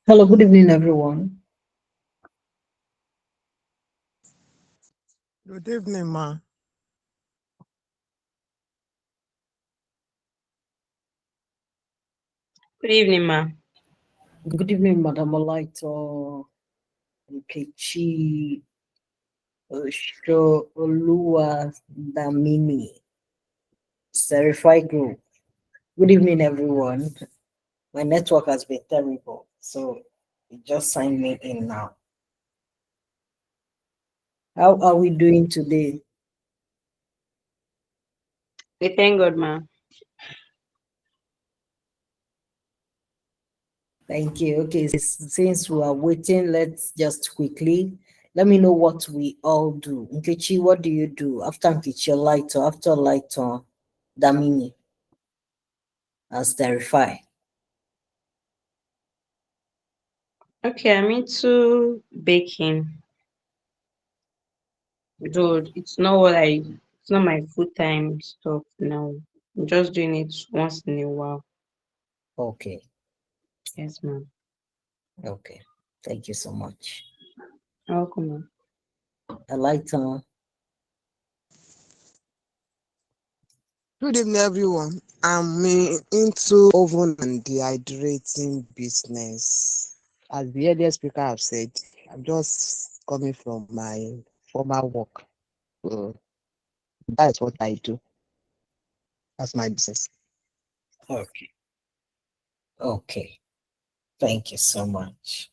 Hello, good evening, everyone. Good evening, ma. Good evening, ma. Good evening, Madam Olaito, Nkechi, Osho, Olua, Damini, Certify Group. Good evening, everyone. My network has been terrible, so you just signed me in now. How are we doing today? We thank God, ma. Thank you. Okay, since we are waiting, let's just quickly let me know what we all do. Nkechi, what do you do after Nkechi Olaito, after Olaito, Damini, as Certify? Okay, I'm into baking. Though it's not my full time stuff now. I'm just doing it once in a while. Okay. Yes, ma'am. Okay, thank you so much. Welcome, ma'am. I like Good evening, everyone. Into oven and dehydrating business. As the earlier speaker have said, I'm just coming from my former work. So that's what I do. That's my business. okay. Okay, thank you so much.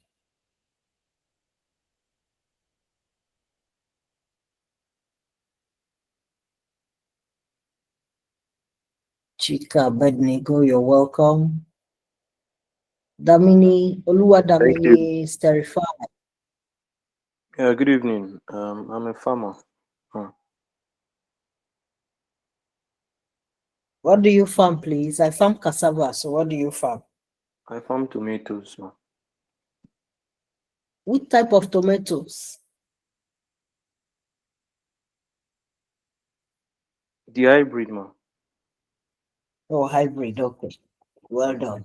Chika Bednego, you're welcome. Damini, Olua Thank you. Damini, Sterify. Good evening. I'm a farmer. Uh, What do you farm, please? I farm cassava, so what do you farm? I farm tomatoes. What type of tomatoes? The hybrid, man. Oh, hybrid, okay. Well done.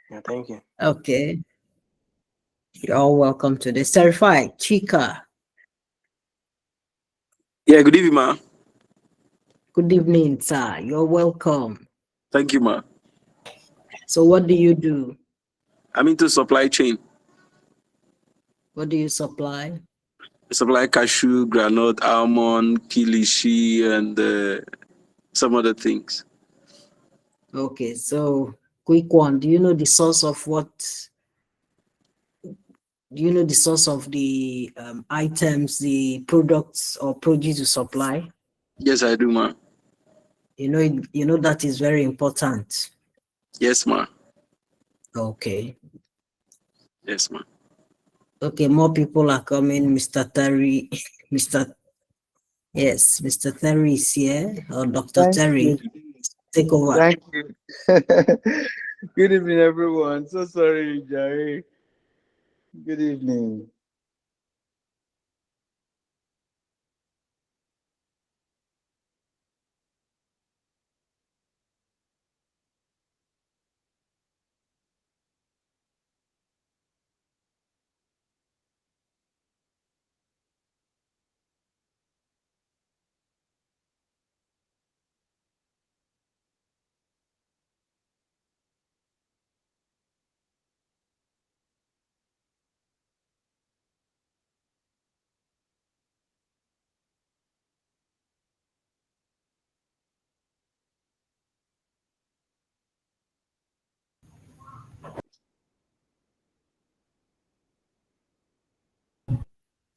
Yeah, thank you. Okay, you're all welcome to the Sterify. Chika, Yeah, good evening, ma. good evening, sir. You're welcome. Thank you, ma. So what do you do? I'm into supply chain. What do you supply? I supply cashew, granite, almond, kilishi, and some other things. Okay, so quick one. Do you know the source of what? Do you know the source of the items, the products or produce you supply? Yes, I do, ma. You know that is very important. Yes, ma. Okay. Yes, ma. Okay, more people are coming. Mr. Terry, Mr. Yes, Mr. Terry is here, or Dr. Thank Terry. you. Take over. Thank you. Good evening, everyone. So sorry, Jerry. Good evening.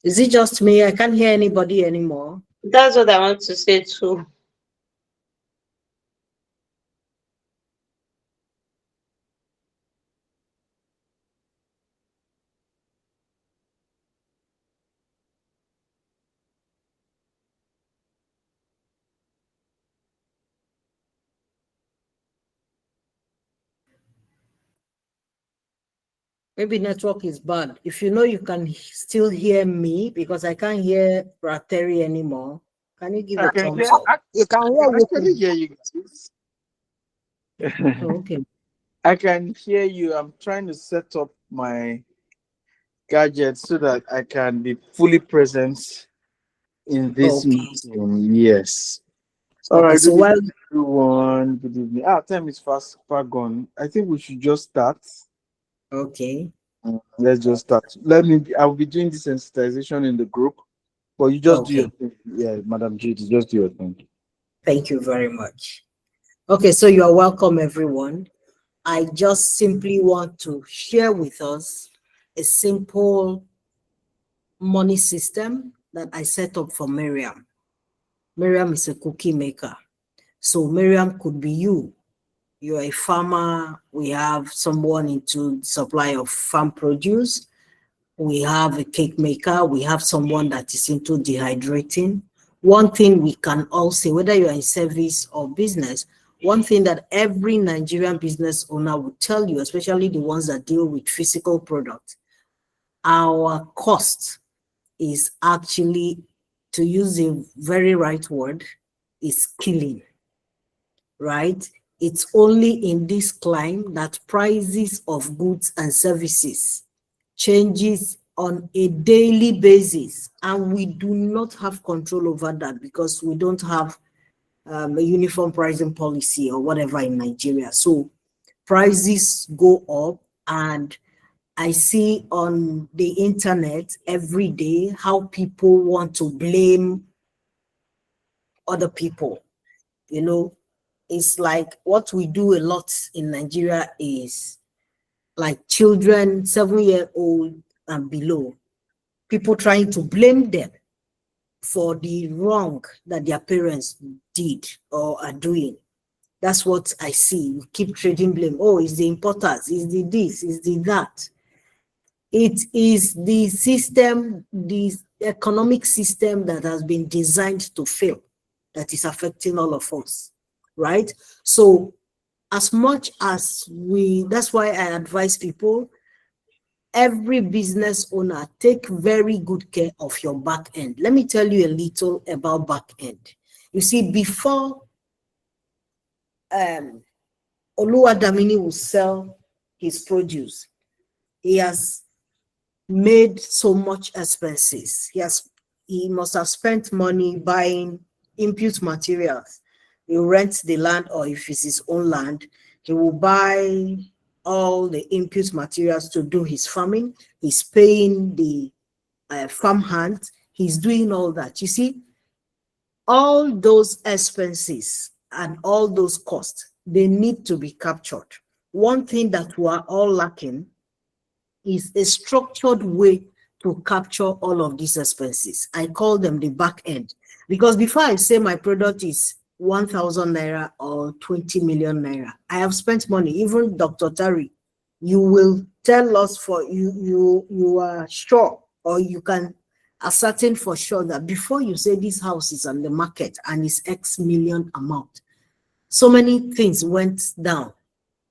Is it just me? I can't hear anybody anymore. That's what I want to say too. Maybe network is bad. If you know you can still hear me because I can't hear Terry anymore, can you give I a can thumbs hear. up? You can I hear can actually everything. hear you Oh, guys. okay. I can hear you. I'm trying to set up my gadget so that I can be fully present in this Okay. meeting. Yes. All Okay. right. So Good while evening, everyone. Good evening. Time is far gone. I think we should just start. okay. Let's just start. I'll be doing the sensitization in the group, but you just do your Okay. thing. Yeah, Madam Judy, just do your thing. Thank you very much. Okay, so you are welcome, everyone. I just simply want to share with us a simple money system that I set up for Miriam. Miriam is a cookie maker. So Miriam could be you. You're a farmer. We have someone into supply of farm produce. We have a cake maker. We have someone that is into dehydrating. One thing we can all say, whether you're in service or business, one thing that every Nigerian business owner would tell you, especially the ones that deal with physical products, our cost is actually, to use a very right word, is killing, right? It's only in this climb that prices of goods and services changes on a daily basis, and we do not have control over that because we don't have a uniform pricing policy or whatever in Nigeria. So prices go up, and I see on the internet every day how people want to blame other people. You know, it's like what we do a lot in Nigeria is like children, 7-year-old and below, people trying to blame them for the wrong that their parents did or are doing. That's what I see. We keep trading blame. Oh, it's the importers, it's the this, it's the that. It is the system, the economic system that has been designed to fail that is affecting all of us, right? So as much as that's why I advise people, every business owner, take very good care of your back end. Let me tell you a little about back end. You see, before Oluwadamini will sell his produce, he has made so much expenses. He must have spent money buying input materials. He rents the land, or if it's his own land, he will buy all the input materials to do his farming. He's paying the farm hand. He's doing all that. You see, all those expenses and all those costs, they need to be captured. One thing that we are all lacking is a structured way to capture all of these expenses. I call them the back end, because before I say my product is 1,000 naira or 20 million naira, I have spent money. Even Dr. Tari, you will tell us for you are sure, or you can ascertain for sure that before you say this house is on the market and it's X million amount, so many things went down.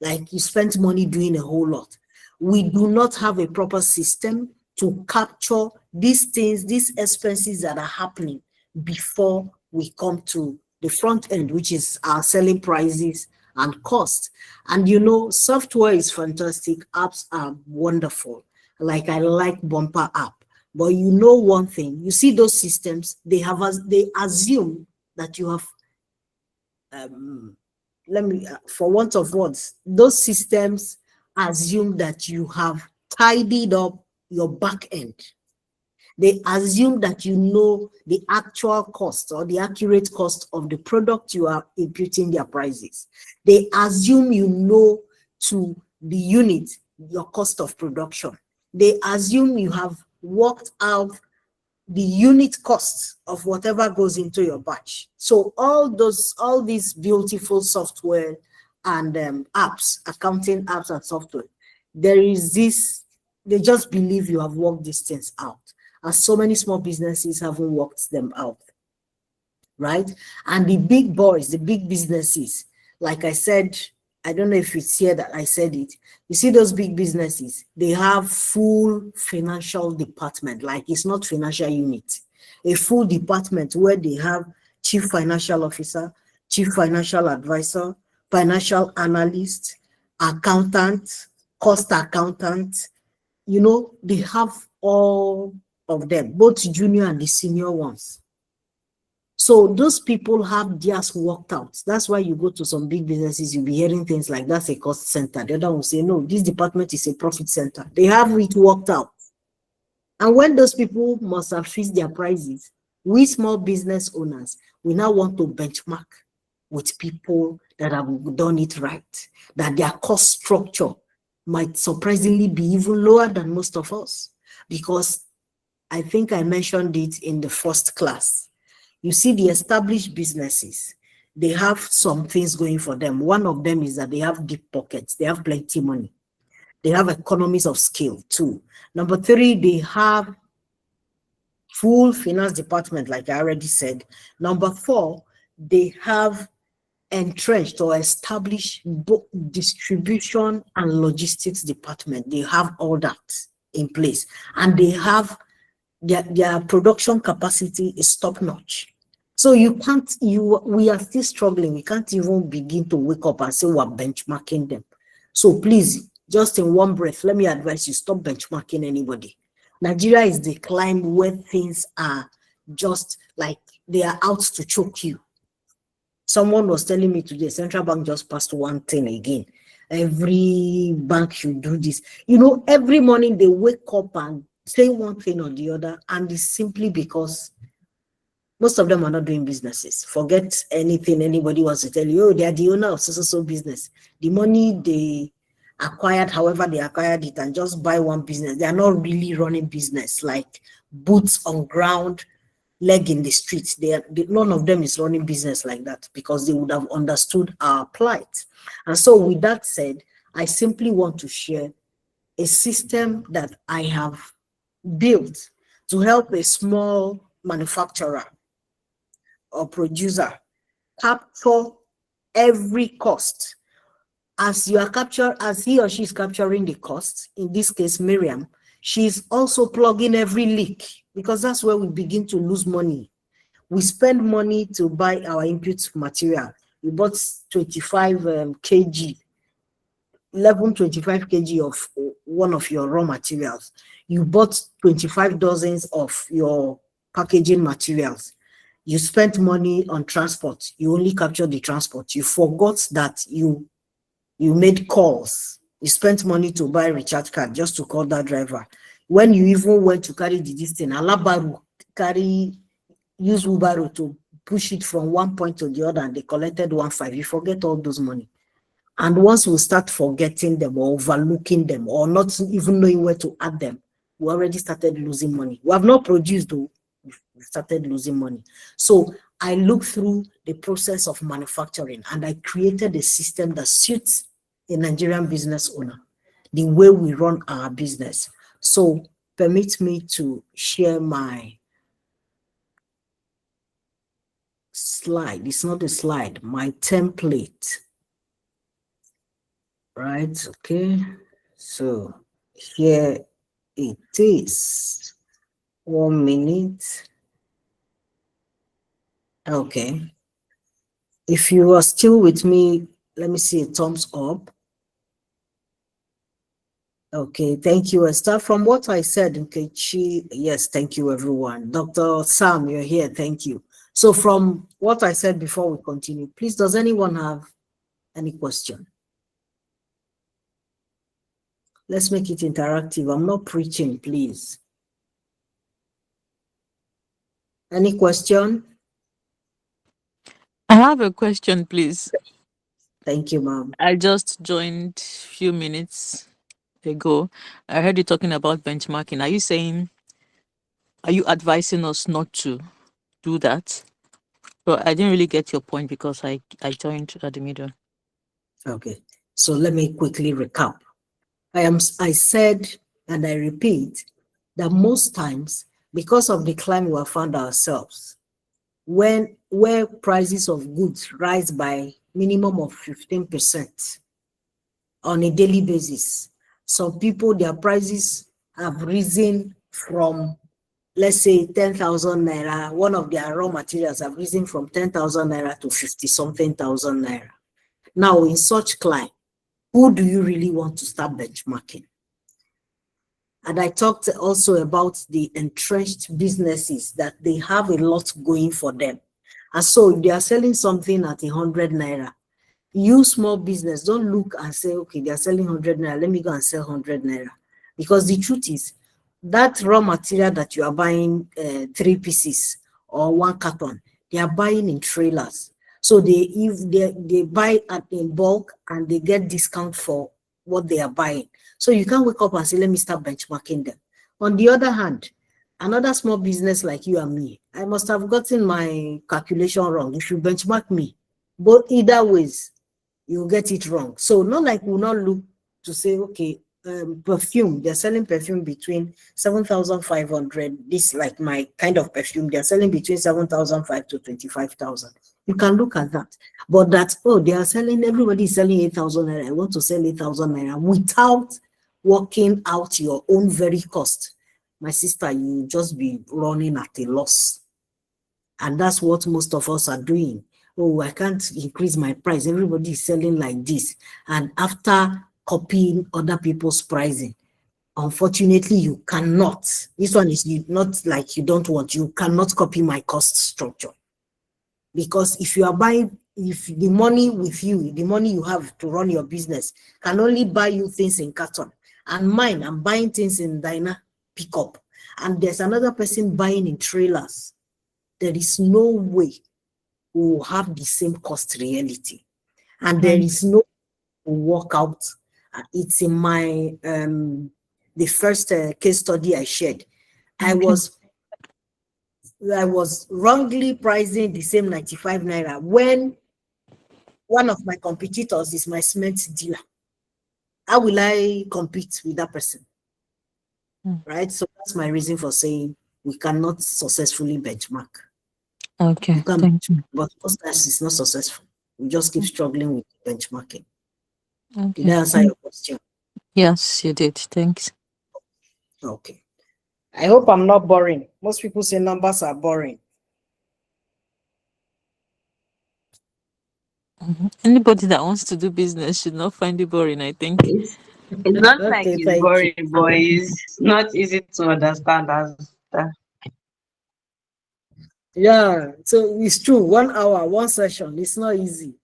Like you spent money doing a whole lot. We do not have a proper system to capture these things, these expenses that are happening before we come to the front end, which is our selling prices and cost. And you know, software is fantastic, apps are wonderful. Like I like Bumper app. But you know one thing, you see those systems, they assume that you have let me for want of words, those systems assume that you have tidied up your back end. They assume that you know the actual cost or the accurate cost of the product you are imputing their prices. They assume you know to the unit your cost of production. They assume you have worked out the unit cost of whatever goes into your batch. So all these beautiful software and apps, accounting apps and software, there is this, they just believe you have worked these things out. And so many small businesses haven't worked them out, right? And the big boys, the big businesses, like I said, I don't know if it's here that I said it. You see those big businesses, they have full financial department, like it's not financial unit, a full department where they have chief financial officer, chief financial advisor, financial analyst, accountant, cost accountant, you know, they have all of them, both junior and the senior ones. So those people have just worked out. That's why you go to some big businesses, you'll be hearing things like that's a cost center. The other one will say, no, this department is a profit center. They have it worked out. And when those people must have fixed their prices, we small business owners, we now want to benchmark with people that have done it right, that their cost structure might surprisingly be even lower than most of us. Because I think I mentioned it in the first class. You see, the established businesses, they have some things going for them. One of them is that they have deep pockets, they have plenty of money. They have economies of scale too. Number three, they have full finance department, like I already said. Number four, they have entrenched or established both distribution and logistics department. They have all that in place, and they have their production capacity is top notch. So we are still struggling. We can't even begin to wake up and say we're benchmarking them. So please, just in one breath, let me advise you, stop benchmarking anybody. Nigeria is the climb where things are just like they are out to choke you. Someone was telling me today, central bank just passed one thing again. Every bank should do this. You know, every morning they wake up and say one thing or the other, and it's simply because most of them are not doing businesses. Forget anything anybody wants to tell you. Oh, they are the owner of so business. The money they acquired, however they acquired it, and just buy one business. They are not really running business, like boots on ground, leg in the streets. None of them is running business like that, because they would have understood our plight. And so with that said, I simply want to share a system that I have built to help a small manufacturer or producer capture every cost. As he or she is capturing the cost, in this case Miriam, she's also plugging every leak, because that's where we begin to lose money. We spend money to buy our input material. We bought 25 kg, 25 kg of one of your raw materials. You bought 25 dozens of your packaging materials. You spent money on transport. You only captured the transport. You forgot that you made calls. You spent money to buy a recharge card just to call that driver. When you even went to carry the distance, Alabaru use Uber to push it from one point to the other, and they collected 1.5. You forget all those money. And once we start forgetting them or overlooking them or not even knowing where to add them, we already started losing money. We have not produced though, we started losing money. So I looked through the process of manufacturing, and I created a system that suits a Nigerian business owner, the way we run our business. So permit me to share my slide. It's not a slide, my template. Right, okay. So here it is. 1 minute. Okay. If you are still with me, let me see a thumbs up. Okay, thank you, Esther. From what I said, Nkechi, yes, thank you, everyone. Dr. Sam, you're here, thank you. So from what I said before we continue, please, does anyone have any question? Let's make it interactive. I'm not preaching, please. Any question? I have a question, please. Thank you, ma'am. I just joined a few minutes ago. I heard you talking about benchmarking. Are you advising us not to do that? But I didn't really get your point because I joined at the middle. Okay, so let me quickly recap. I said, and I repeat, that most times, because of the climate we have found ourselves, where prices of goods rise by minimum of 15% on a daily basis, some people, their prices have risen from, let's say, 10,000 naira. One of their raw materials have risen from 10,000 naira to 50-something thousand naira. Now, in such climate, who do you really want to start benchmarking? And I talked also about the entrenched businesses that they have a lot going for them. And so if they are selling something at 100 naira, you small business, don't look and say, okay, they are selling 100 naira, let me go and sell 100 naira. Because the truth is, that raw material that you are buying 3 pieces or 1 carton, they are buying in trailers. So if they buy in bulk and they get discount for what they are buying. So you can't wake up and say, let me start benchmarking them. On the other hand, another small business like you and me, I must have gotten my calculation wrong. If you benchmark me, but either ways, you get it wrong. So not like we'll not look to say, okay, perfume, they're selling perfume between 7,500. This like my kind of perfume, they're selling between 7,500 to 25,000. You can look at that. But that, oh, they are selling, everybody is selling 8,000 naira. I want to sell 8,000 naira without working out your own very cost. My sister, you just be running at a loss. And that's what most of us are doing. Oh, I can't increase my price. Everybody is selling like this. And after copying other people's pricing, unfortunately, you cannot. This one is not like you don't want. You cannot copy my cost structure. Because if you are buying, if the money with you, the money you have to run your business can only buy you things in carton. And mine, I'm buying things in Diner pickup. And there's another person buying in trailers. There is no way we will have the same cost reality. And there is no workout. It's in my the first case study I shared. I was wrongly pricing the same 95 naira when one of my competitors is my cement dealer. How will I compete with that person? Right? So that's my reason for saying we cannot successfully benchmark. Okay, thank you. But most times it's not successful. We just keep struggling with benchmarking. Did Okay. I answer your question? Yes, you did. Thanks. Okay. I hope I'm not boring. Most people say numbers are boring. Anybody that wants to do business should not find it boring, I think. It's not like Okay, it's thank you. boring, but it's not easy to understand as that. Yeah, so it's true. 1 hour, one session. It's not easy.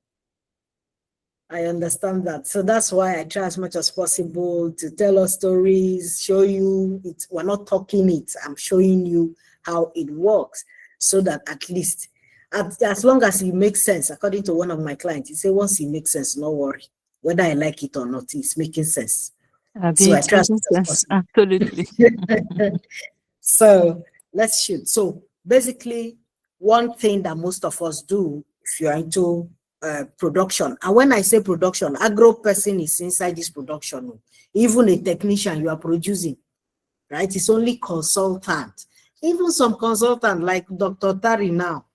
I understand that. So that's why I try as much as possible to tell us stories, show you it. We're not talking it. I'm showing you how it works so that at least, as long as it makes sense, according to one of my clients, he said, once it makes sense, no worry. Whether I like it or not, it's making sense. So I It's try as making much as sense. possible. Absolutely. So let's shoot. So basically, one thing that most of us do if you're into production, and when I say production, agro person is inside this production. Even a technician you are producing, right? It's only consultant. Even some consultant like Dr. Tari now.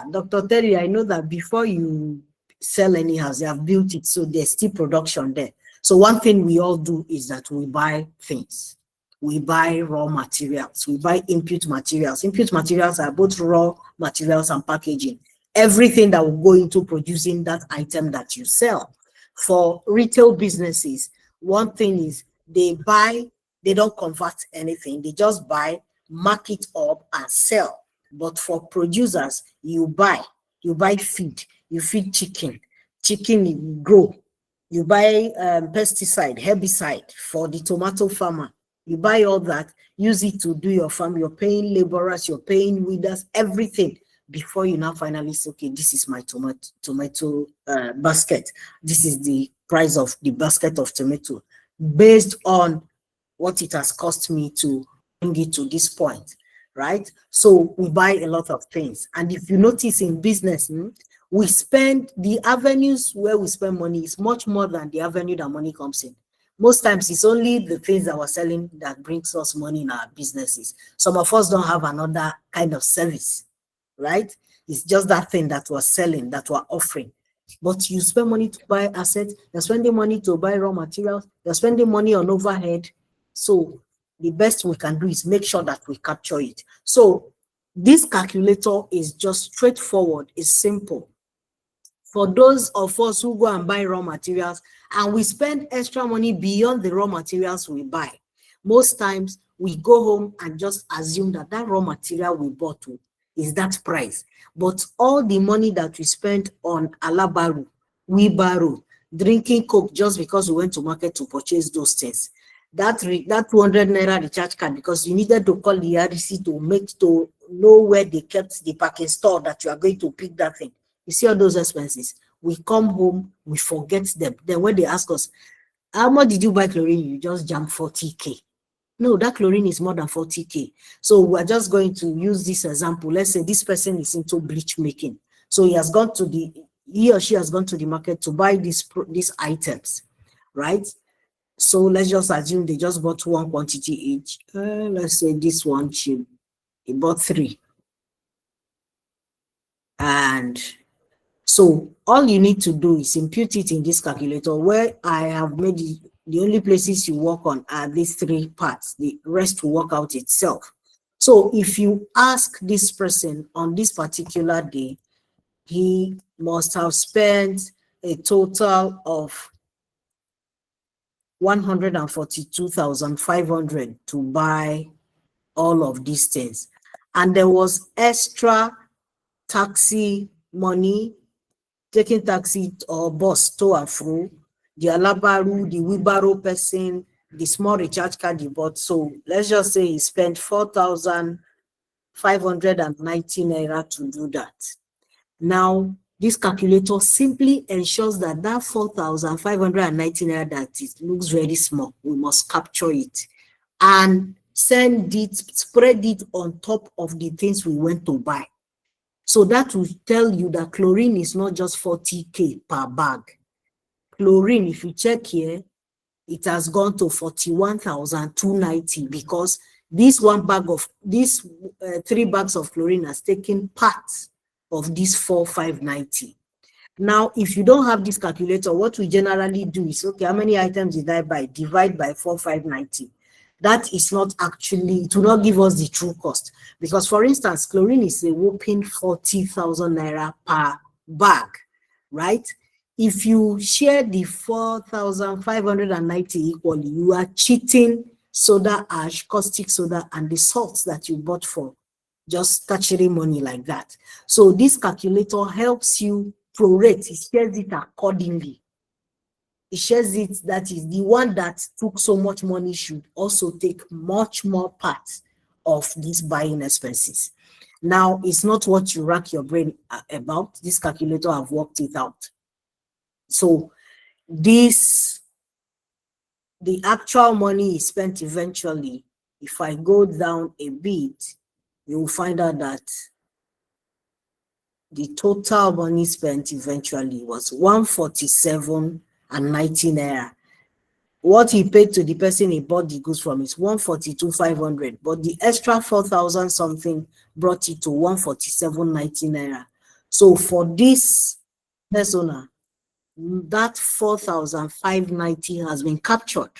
Dr. Terry, I know that before you sell any house, you have built it, so there's still production there. So one thing we all do is that we buy things. We buy raw materials. We buy input materials. Input materials are both raw materials and packaging. Everything that will go into producing that item that you sell. For retail businesses, one thing is they buy, they don't convert anything. They just buy, mark it up and sell. But for producers, you buy feed, you feed chicken, you grow. You buy pesticide, herbicide for the tomato farmer. You buy all that, use it to do your farm. You're paying laborers, you're paying weeders, everything before you now finally say, okay, this is my tomato basket. This is the price of the basket of tomato based on what it has cost me to bring it to this point, right? So we buy a lot of things. And if you notice in business, we spend the avenues where we spend money is much more than the avenue that money comes in. Most times it's only the things that we're selling that brings us money in our businesses. Some of us don't have another kind of service, right? It's just that thing that we're selling, that we're offering. But you spend money to buy assets, you're spending money to buy raw materials, you're spending money on overhead. So the best we can do is make sure that we capture it. So this calculator is just straightforward, it's simple. For those of us who go and buy raw materials and we spend extra money beyond the raw materials we buy, Most times we go home and just assume that that raw material we bought is that price. But all the money that we spent on alabaru, wheelbarrow, drinking coke just because we went to market to purchase those things, that 200 naira recharge card, because you needed to call the RDC to know where they kept the packing store that you are going to pick that thing. You see all those expenses. We come home, we forget them. Then when they ask us, how much did you buy chlorine? You just jump 40K. No, that chlorine is more than 40K. So we're just going to use this example. Let's say this person is into bleach making. So he or she has gone to the market to buy these items, right? So let's just assume they just bought one quantity each. Let's say this one, he bought 3. And so all you need to do is impute it in this calculator, where I have made it. The only places you work on are these 3 parts. The rest will work out itself. So if you ask this person on this particular day, he must have spent a total of 142,500 to buy all of these things. And there was extra taxi money, taking taxi or bus to and fro, the alabaru, the wheelbarrow person, the small recharge card you bought. So let's just say he spent 4,590 naira to do that. Now, this calculator simply ensures that that 4,590 naira that it looks very small, we must capture it and spread it on top of the things we went to buy. So that will tell you that chlorine is not just 40K per bag. Chlorine, if you check here, it has gone to 41,290 because this 3 bags of chlorine has taken part of this 4,590. Now, if you don't have this calculator, what we generally do is, okay, how many items did I buy? Divide by 4,590. That is not actually, it will not give us the true cost. Because, for instance, chlorine is a whopping 40,000 naira per bag, right? If you share the 4,590 equally, you are cheating soda ash, caustic soda, and the salts that you bought for just tertiary money like that. So this calculator helps you prorate, it shares it accordingly. It shares it, that is the one that took so much money should also take much more part of these buying expenses. Now, it's not what you rack your brain about. This calculator have worked it out. So the actual money is spent eventually. If I go down a bit, you will find out that the total money spent eventually was 147.90 naira. What he paid to the person he bought the goods from is 142,500, but the extra 4,000 something brought it to 147.90 naira. So for this business owner, that 4,590 has been captured.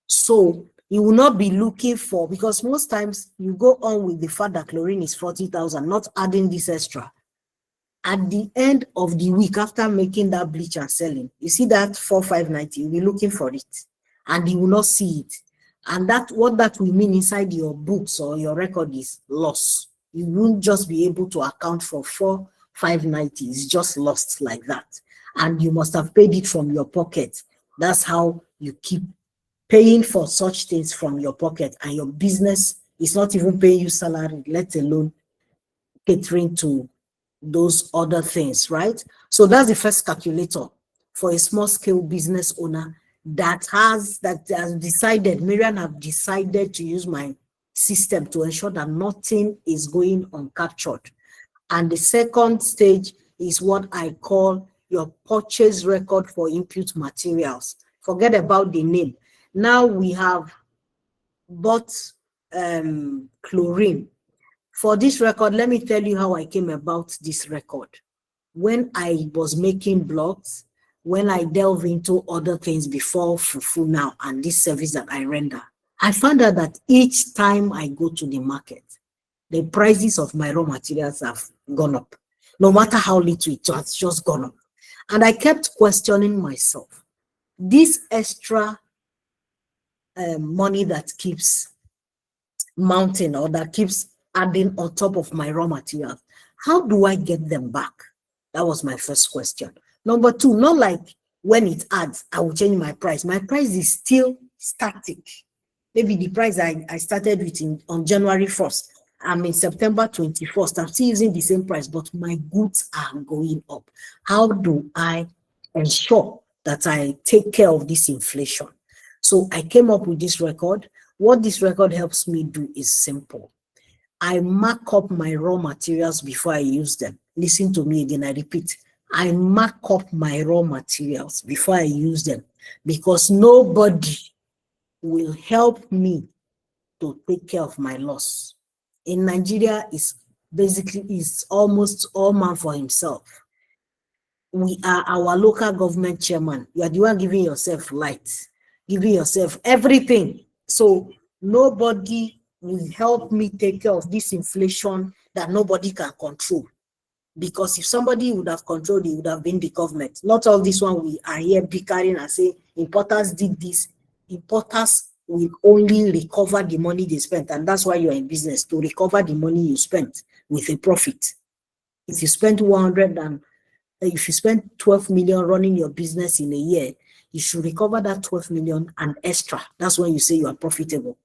So you will not be looking for, because most times you go on with the fact that chlorine is 40,000, not adding this extra. At the end of the week, after making that bleach and selling, you see that 4,590, you'll be looking for it and you will not see it. And what that will mean inside your books or your record is loss. You won't just be able to account for 4,590. It's just lost like that. And you must have paid it from your pocket. That's how you keep paying for such things from your pocket, and your business is not even paying you salary, let alone catering to those other things, right? So that's the first calculator for a small scale business owner that has decided, Miriam have decided to use my system to ensure that nothing is going uncaptured. And the second stage is what I call your purchase record for input materials. Forget about the name. Now we have bought chlorine. For this record, let me tell you how I came about this record. When I was making blogs, when I delve into other things before Fufu now and this service that I render, I found out that each time I go to the market, the prices of my raw materials have gone up. No matter how little it has just gone up. And I kept questioning myself, this extra money that keeps mounting or that keeps adding on top of my raw materials. How do I get them back? That was my first question. Number two, not like when it adds, I will change my price. My price is still static. Maybe the price I started with on January 1st. I'm in September 21st. I'm still using the same price, but my goods are going up. How do I ensure that I take care of this inflation? So I came up with this record. What this record helps me do is simple. I mark up my raw materials before I use them. Listen to me again, I repeat. I mark up my raw materials before I use them because nobody will help me to take care of my loss. In Nigeria, is almost all man for himself. We are our local government chairman. You are the one giving yourself light, giving yourself everything. So nobody will help me take care of this inflation that nobody can control. Because if somebody would have controlled it, would have been the government. Not all this one we are here bickering and say importers did this. Importers will only recover the money they spent, and that's why you're in business, to recover the money you spent with a profit. If you spend 100 and if you spend 12 million running your business in a year, you should recover that 12 million and extra. That's when you say you are profitable,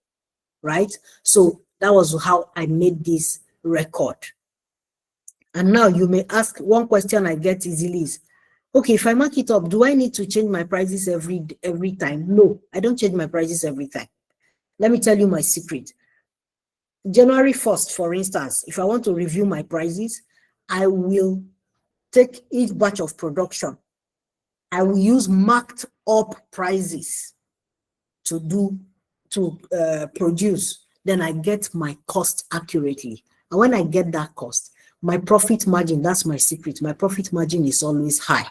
right? So that was how I made this record. And now you may ask, one question I get easily is, okay, if I mark it up, do I need to change my prices every time? No, I don't change my prices every time. Let me tell you my secret. January 1st, for instance, if I want to review my prices, I will take each batch of production. I will use marked up prices to produce. Then I get my cost accurately. And when I get that cost, my profit margin, that's my secret. My profit margin is always high.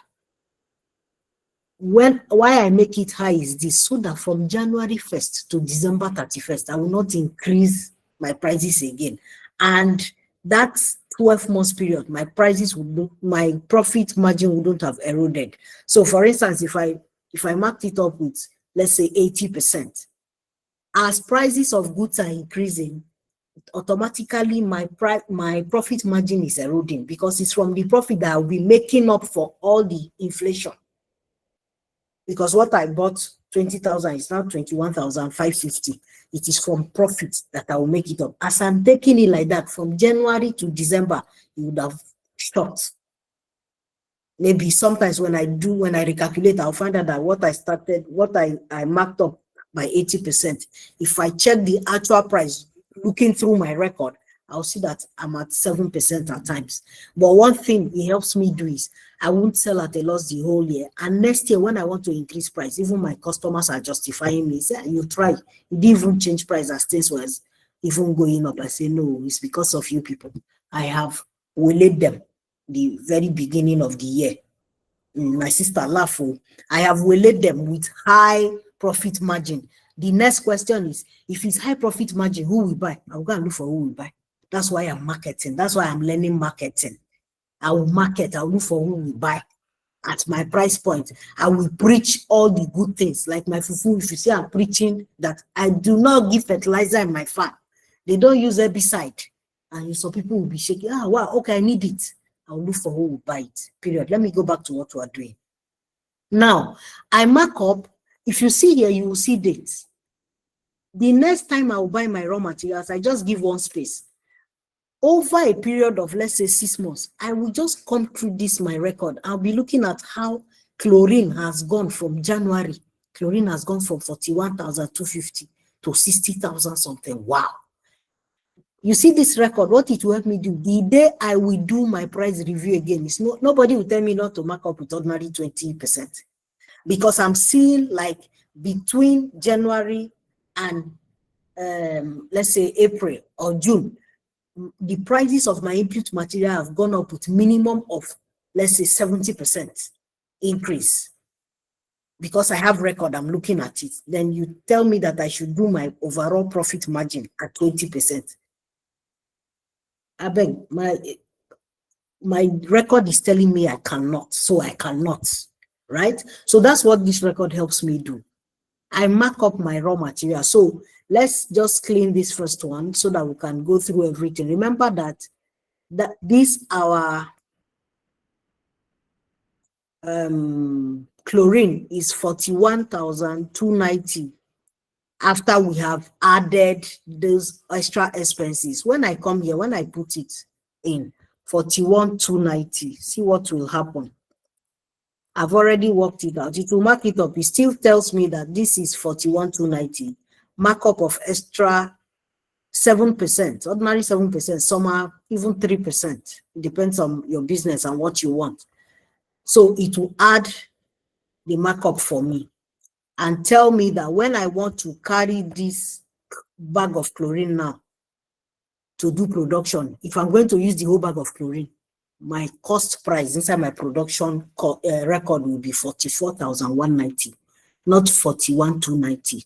Why I make it high is this, so that from January 1st to December 31st, I will not increase my prices again. And that's 12 months period, my profit margin wouldn't have eroded. So for instance, if I marked it up with, let's say 80%, as prices of goods are increasing, automatically my profit margin is eroding because it's from the profit that I'll be making up for all the inflation. Because what I bought 20,000 is now 21,550. It is from profit that I will make it up. As I'm taking it like that from January to December, you would have stopped. Maybe sometimes when I recalculate, I'll find out that what I marked up by 80%. If I check the actual price, looking through my record, I'll see that I'm at 7% at times. But one thing it helps me do is I won't sell at a loss the whole year. And next year, when I want to increase price, even my customers are justifying me. Say, you try, you didn't even change price as things was even going up. I say, no, it's because of you people. I have waylaid them the very beginning of the year. My sister laugh. I have waylaid them with high profit margin. The next question is, if it's high profit margin, who will buy? I'll go and look for who will buy. That's why I'm marketing. That's why I'm learning marketing. I will market. I'll look for who will buy at my price point. I will preach all the good things. Like my fufu, if you see I'm preaching that I do not give fertilizer in my farm. They don't use herbicide. And some people will be shaking. Ah, wow, okay, I need it. I'll look for who will buy it. Period. Let me go back to what we are doing. Now, I mark up. If you see here, you will see dates. The next time I will buy my raw materials, I just give one space. Over a period of, let's say, 6 months, I will just come through this, my record. I'll be looking at how chlorine has gone from January. Chlorine has gone from 41,250 to 60,000 something. Wow. You see this record, what it will help me do, the day I will do my price review again, nobody will tell me not to mark up with ordinary 20%. Because I'm seeing like between January and let's say April or June, the prices of my input material have gone up with minimum of, let's say, 70% increase. Because I have record, I'm looking at it. Then you tell me that I should do my overall profit margin at 20%. I beg, my record is telling me I cannot, so I cannot, right? So that's what this record helps me do. I mark up my raw material. So let's just clean this first one so that we can go through everything. Remember that this our chlorine is 41,290 after we have added those extra expenses. When I come here, when I put it in 41,290, see what will happen. I've already worked it out. It will mark it up. It still tells me that this is 41,290. Markup of extra 7%, ordinary 7%, some are even 3%. It depends on your business and what you want. So it will add the markup for me and tell me that when I want to carry this bag of chlorine now to do production, if I'm going to use the whole bag of chlorine, my cost price inside my production record will be 44,190, not 41,290,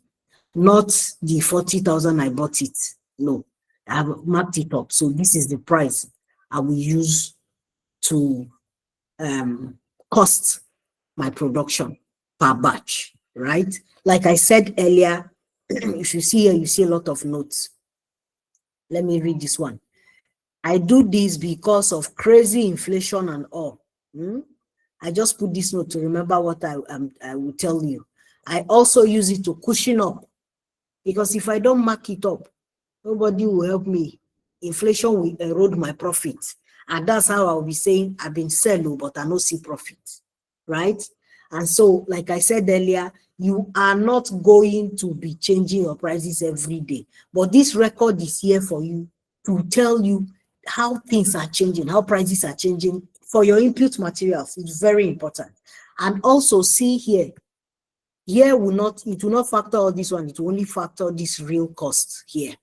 not the 40,000 I bought it. No, I have marked it up. So this is the price I will use to cost my production per batch, right? Like I said earlier, if you see here, you see a lot of notes. Let me read this one. I do this because of crazy inflation and all. I just put this note to remember what I will tell you. I also use it to cushion up, because if I don't mark it up, nobody will help me. Inflation will erode my profit. And that's how I'll be saying I've been selling, but I don't see profit, right? And so, like I said earlier, you are not going to be changing your prices every day. But this record is here for you to tell you how things are changing, how prices are changing for your input materials. It's very important. And also see here, it will not factor all this one, it will only factor this real cost here.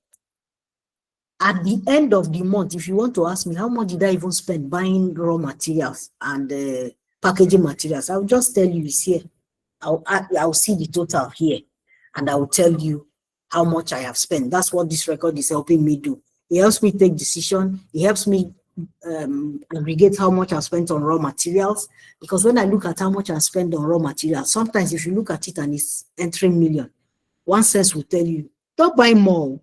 At the end of the month, if you want to ask me how much did I even spend buying raw materials and packaging materials, I'll just tell you it's here. I'll see the total here, and I will tell you how much I have spent. That's what this record is helping me do. It helps me take decision. It helps me aggregate how much I spent on raw materials, because when I look at how much I spent on raw materials, sometimes if you look at it and it's entering million, one sense will tell you, don't buy more,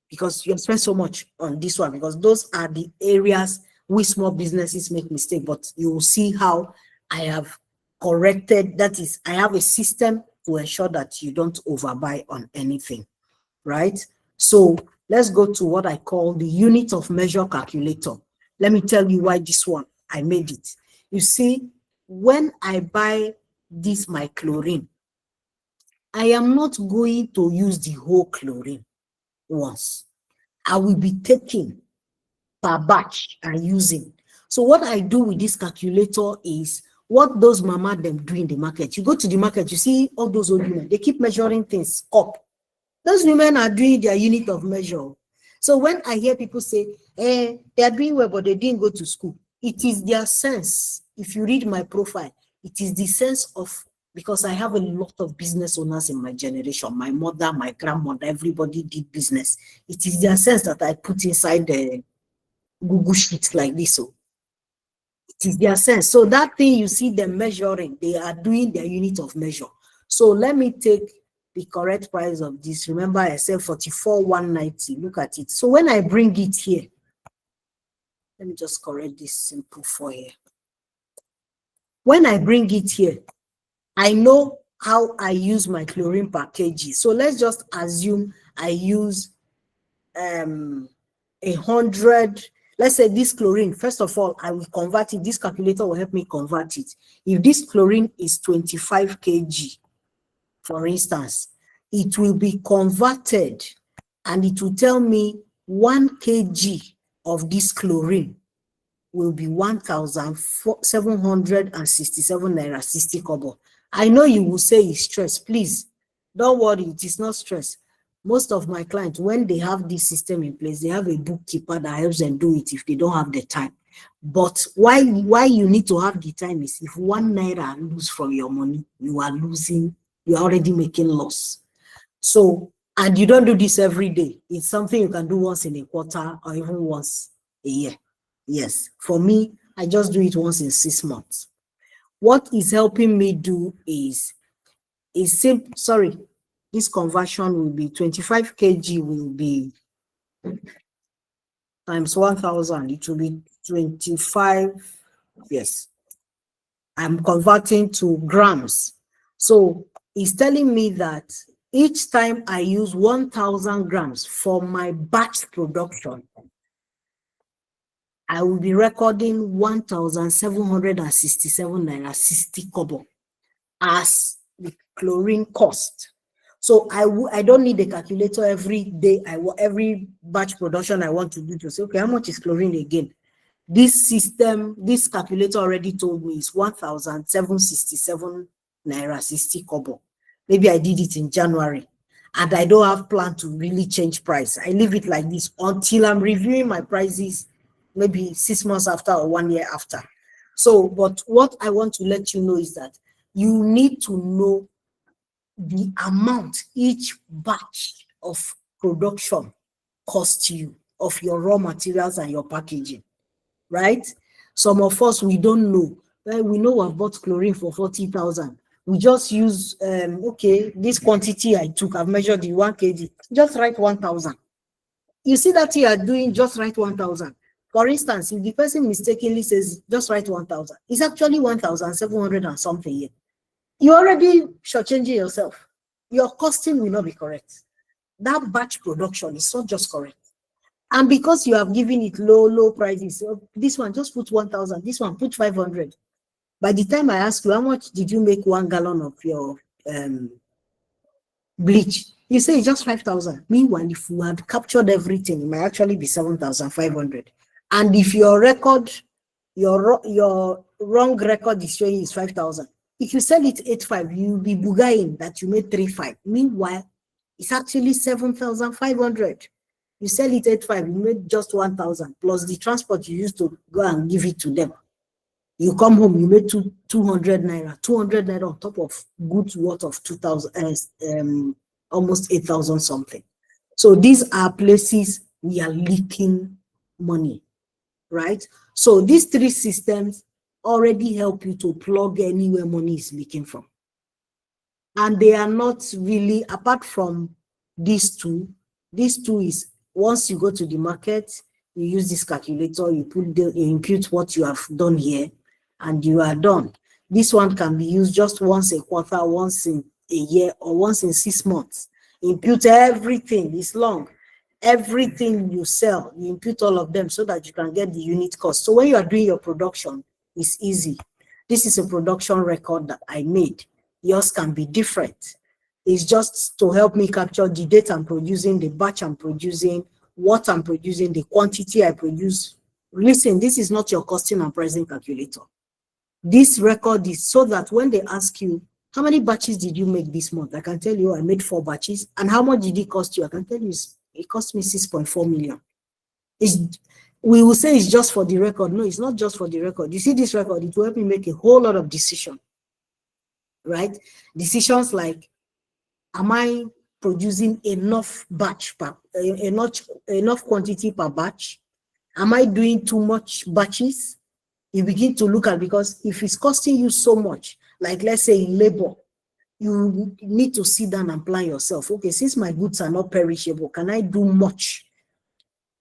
because you have spent so much on this one, because those are the areas we small businesses make mistake. But you will see how I have corrected. That is, I have a system to ensure that you don't overbuy on anything, right? So let's go to what I call the unit of measure calculator. Let me tell you why this one, I made it. You see, when I buy this my chlorine, I am not going to use the whole chlorine once. I will be taking per batch and using. So what I do with this calculator is what those mama them do in the market. You go to the market, you see all those old women, they keep measuring things up. Those women are doing their unit of measure. So when I hear people say, they are doing well, but they didn't go to school, it is their sense. If you read my profile, it is the sense of, because I have a lot of business owners in my generation, my mother, my grandmother, everybody did business. It is their sense that I put inside the Google Sheets like this. So it is their sense. So that thing you see them measuring, they are doing their unit of measure. So let me take the correct price of this. Remember, I said 44,190. Look at it. So when I bring it here, let me just correct this simple for here. When I bring it here, I know how I use my chlorine per kg. So let's just assume I use 100. Let's say this chlorine, first of all, I will convert it. This calculator will help me convert it. If this chlorine is 25 kg, for instance, it will be converted and it will tell me 1 kg of this chlorine will be 1,767 naira 60 kobo. I know you will say it's stress. Please don't worry, it is not stress. Most of my clients, when they have this system in place, they have a bookkeeper that helps them do it if they don't have the time. But why you need to have the time is if 1 naira lose from your money, you are losing, you are already making loss. So, and you don't do this every day. It's something you can do once in a quarter or even once a year. Yes, for me, I just do it once in 6 months. What is helping me do is is simple. Sorry, this conversion will be 25 kg will be times 1,000. It will be 25. Yes, I'm converting to grams. So it's telling me that each time I use 1,000 grams for my batch production, I will be recording 1,767 naira 60 kobo as the chlorine cost. So I don't need a calculator every day. Every batch production I want to do to say, okay, how much is chlorine again? This system, this calculator already told me it's 1,767 naira 60 kobo. Maybe I did it in January and I don't have plan to really change price. I leave it like this until I'm reviewing my prices, maybe 6 months after or 1 year after. So, but what I want to let you know is that you need to know the amount each batch of production costs you of your raw materials and your packaging, right? Some of us, we don't know. Well, we know I've bought chlorine for 40,000. We just use, okay, this quantity I took, I've measured the 1 kg, just write 1,000. You see that you are doing, just write 1,000. For instance, if the person mistakenly says, just write 1,000, it's actually 1,700 and something here. You're already shortchanging yourself. Your costing will not be correct. That batch production is not just correct. And because you have given it low prices, so this one just put 1,000, this one put 500. By the time I ask you, how much did you make 1 gallon of your bleach? You say it's just 5,000. Meanwhile, if you had captured everything, it might actually be 7,500. And if your record, your wrong record is showing is 5,000. If you sell it 8,500, you'll be bugaing that you made 3,500. Meanwhile, it's actually 7,500. You sell it 8,500, you made just 1,000 plus the transport you used to go and give it to them. You come home, you made 200 naira, 200 naira on top of goods worth of 2,000, almost 8,000 something. So these are places we are leaking money, right? So these 3 systems already help you to plug anywhere money is leaking from. And they are not really, apart from these two is once you go to the market, you use this calculator, you impute what you have done here, and you are done. This one can be used just once a quarter, once in a year, or once in 6 months. Impute everything, it's long. Everything you sell, you impute all of them so that you can get the unit cost. So when you are doing your production, it's easy. This is a production record that I made. Yours can be different. It's just to help me capture the date I'm producing, the batch I'm producing, what I'm producing, the quantity I produce. Listen, this is not your costing and pricing calculator. This record is so that when they ask you, how many batches did you make this month? I can tell you I made 4 batches. And how much did it cost you? I can tell you it cost me 6.4 million. We will say it's just for the record. No, it's not just for the record. You see this record, it will help me make a whole lot of decisions, right? Decisions like, am I producing enough batch enough quantity per batch? Am I doing too much batches? You begin to look at, because if it's costing you so much, like let's say in labor, you need to sit down and plan yourself. Okay, since my goods are not perishable, can I do much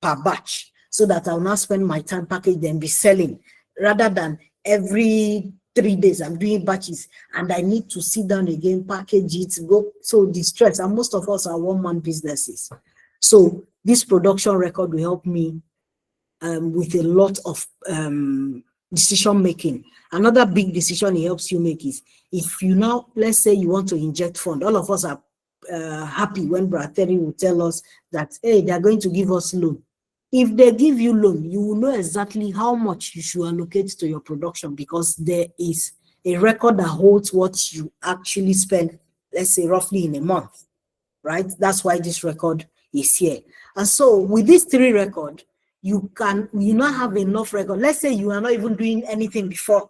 per batch so that I'll not spend my time package and be selling, rather than every 3 days I'm doing batches and I need to sit down again, package it, go. So the stress, and most of us are one-man businesses. So this production record will help me with a lot of decision making. Another big decision it helps you make is, if you now, let's say you want to inject fund. All of us are happy when Brateri will tell us that, hey, they're going to give us loan. If they give you loan, you will know exactly how much you should allocate to your production, because there is a record that holds what you actually spend, let's say roughly in a month, right? That's why this record is here. And so with these 3 records, you not have enough record. Let's say you are not even doing anything before.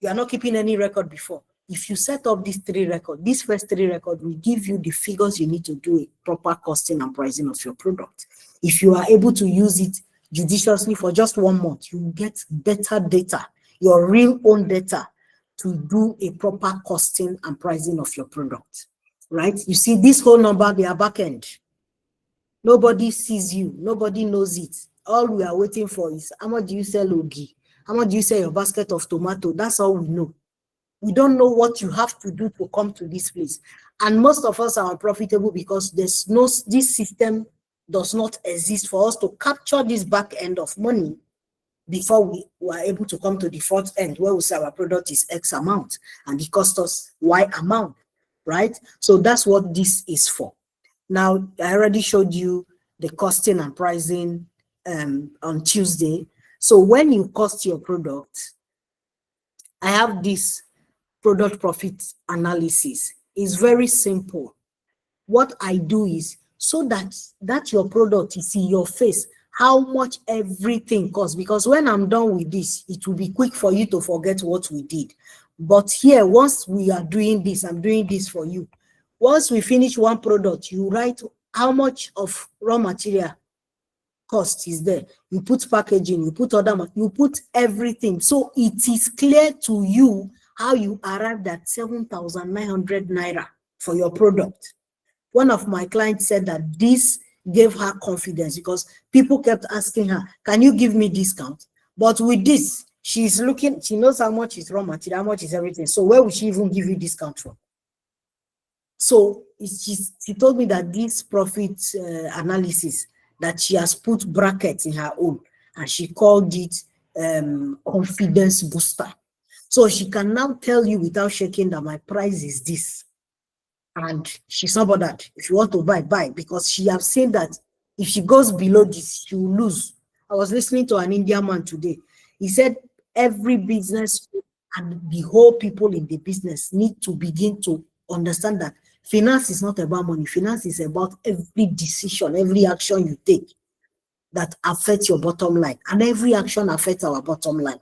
You are not keeping any record before. If you set up these 3 records, these first 3 records will give you the figures you need to do a proper costing and pricing of your product. If you are able to use it judiciously for just 1 month, you will get better data, your real own data. to do a proper costing and pricing of your product, right? You see this whole number, they are back end. Nobody sees you, nobody knows it. All we are waiting for is how much do you sell ogi? How much do you sell your basket of tomato? That's all we know. We don't know what you have to do to come to this place. And most of us are unprofitable because this system does not exist for us to capture this back end of money before we were able to come to the front end where we say our product is X amount and it cost us Y amount, right? So that's what this is for. Now, I already showed you the costing and pricing on Tuesday. So when you cost your product, I have this product profit analysis. It's very simple. What I do is so that your product is in your face, how much everything costs. Because when I'm done with this, it will be quick for you to forget what we did. But here, once we are doing this, I'm doing this for you. Once we finish one product, you write how much of raw material cost is there. You put packaging, you put you put everything. So it is clear to you how you arrived at 7,900 naira for your product. One of my clients said that this gave her confidence because people kept asking her, can you give me discount? But with this, she's looking, she knows how much is raw material, how much is everything. So where would she even give you discount from? So she told me that this profit analysis, that she has put brackets in her own, and she called it confidence booster. So she can now tell you without shaking that my price is this. And she's not bothered. If you want to buy, buy, because she has seen that if she goes below this, she will lose. I was listening to an Indian man today. He said every business and the whole people in the business need to begin to understand that finance is not about money. Finance is about every decision, every action you take that affects your bottom line. And every action affects our bottom line.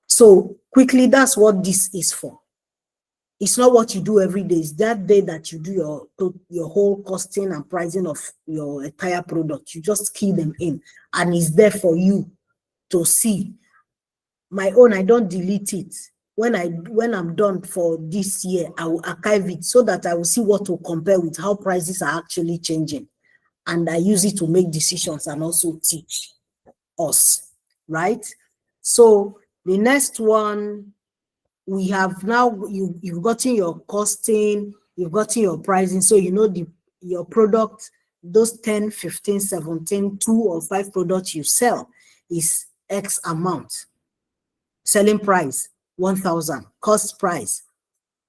So quickly, that's what this is for. It's not what you do every day. It's that day that you do your whole costing and pricing of your entire product. You just key them in, and it's there for you to see. My own, I don't delete it. When I'm done for this year, I will archive it so that I will see what to compare with, how prices are actually changing. And I use it to make decisions and also teach us, right? So the next one, we have now, you've gotten your costing, you've gotten your pricing, so you know your product, those 10, 15, 17, 2 or 5 products you sell is X amount. Selling price 1,000, cost price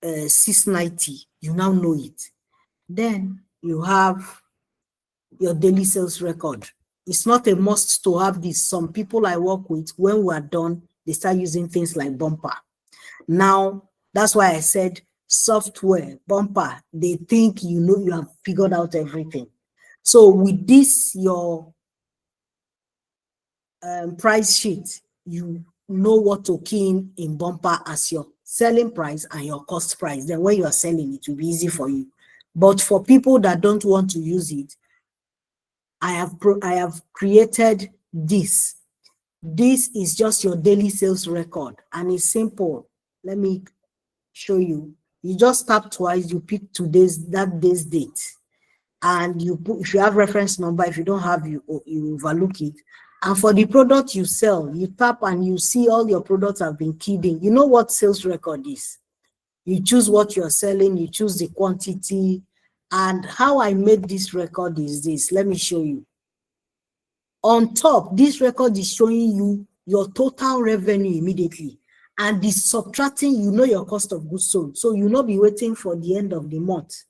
690. You now know it. Then you have your daily sales record. It's not a must to have this. Some people I work with, when we are done, they start using things like Bumper. Now, that's why I said software, Bumper, they think you know you have figured out everything. So with this, your price sheet, you know what to key in Bumper as your selling price and your cost price. Then when you are selling, it will be easy for you. But for people that don't want to use it, I have created this. This is just your daily sales record, and it's simple. Let me show you. You just tap twice, you pick that day's date, and you put, if you have reference number, if you don't have, you overlook it. And for the product you sell, you tap and you see all your products have been keyed in. You know what sales record is. You choose what you're selling, you choose the quantity. And how I made this record is this. Let me show you. On top, this record is showing you your total revenue immediately, and the subtracting, you know, your cost of goods sold. So you'll not be waiting for the end of the month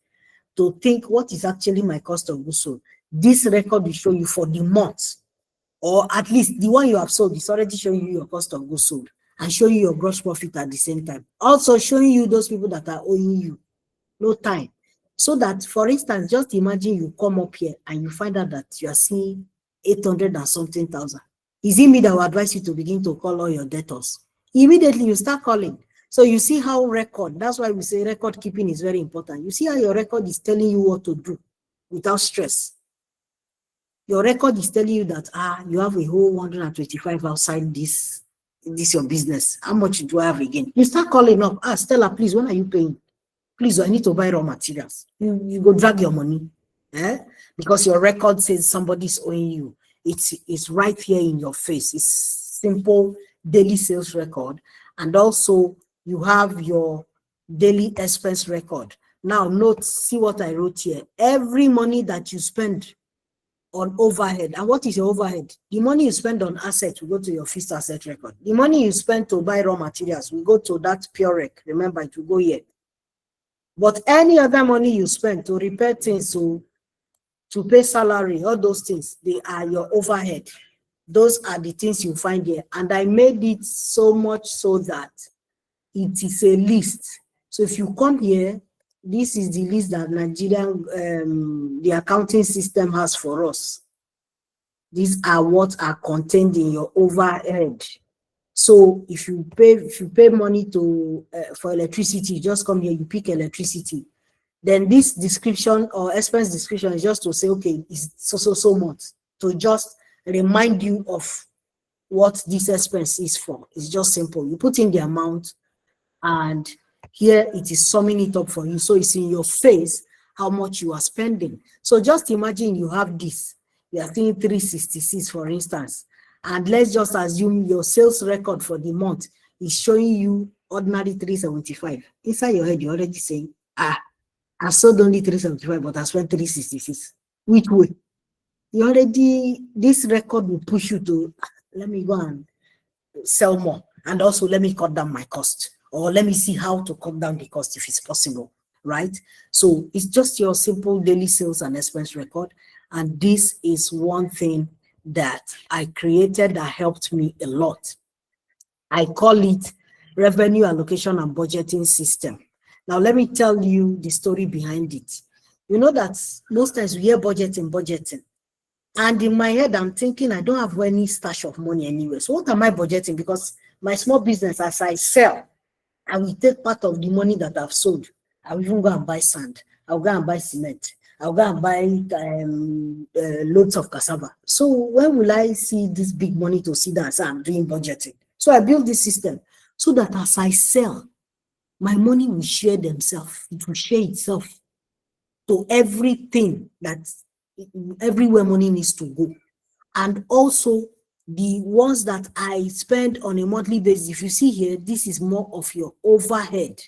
to think what is actually my cost of goods sold. This record will show you for the month, or at least the one you have sold is already showing you your cost of goods sold and showing you your gross profit at the same time. Also showing you those people that are owing you no time. So that, for instance, just imagine you come up here and you find out that you are seeing 800 and something thousand. Is it me that will advise you to begin to call all your debtors? Immediately you start calling. So you see how record, that's why we say record keeping is very important. You see how your record is telling you what to do without stress. Your record is telling you that you have a whole 125 outside this this your business. How much do I have again? You start calling up. Ah, Stella, please, when are you paying? Please, I need to buy raw materials. You go drag your money, because your record says somebody's owing you. It's right here in your face. It's simple daily sales record, and also you have your daily expense record. Now, note, see what I wrote here. Every money that you spend on overhead. And what is your overhead? The money you spend on assets will go to your fixed asset record. The money you spend to buy raw materials will go to that pure rec. Remember, it will go here. But any other money you spend to repair things, to pay salary, all those things, they are your overhead. Those are the things you find here. And I made it so much so that it is a list. So if you come here, this is the list that Nigerian, the accounting system has for us. These are what are contained in your overhead. So if you pay money to for electricity, you just come here, you pick electricity. Then this description or expense description is just to say, okay, it's so much, to just remind you of what this expense is for. It's just simple. You put in the amount, and here it is summing it up for you. So it's in your face how much you are spending. So just imagine you have this. You are seeing 366, for instance. And let's just assume your sales record for the month is showing you ordinary 375. Inside your head, you're already saying, I sold only 375, but I spent 366. Which way? This record will push you to, let me go and sell more. And also, let me cut down my cost. Or let me see how to cut down the cost if it's possible, right? So it's just your simple daily sales and expense record. And this is one thing that I created that helped me a lot. I call it revenue allocation and budgeting system. Now, let me tell you the story behind it. You know that most times we hear budgeting. And in my head, I'm thinking I don't have any stash of money anyway. So what am I budgeting? Because my small business, as I sell, I will take part of the money that I've sold. I will even go and buy sand. I'll go and buy cement. I'll go and buy loads of cassava. So when will I see this big money to see that I'm doing budgeting? So I built this system so that as I sell, my money will share themselves. It will share itself to everything everywhere money needs to go. And also the ones that I spend on a monthly basis, if you see here, this is more of your overhead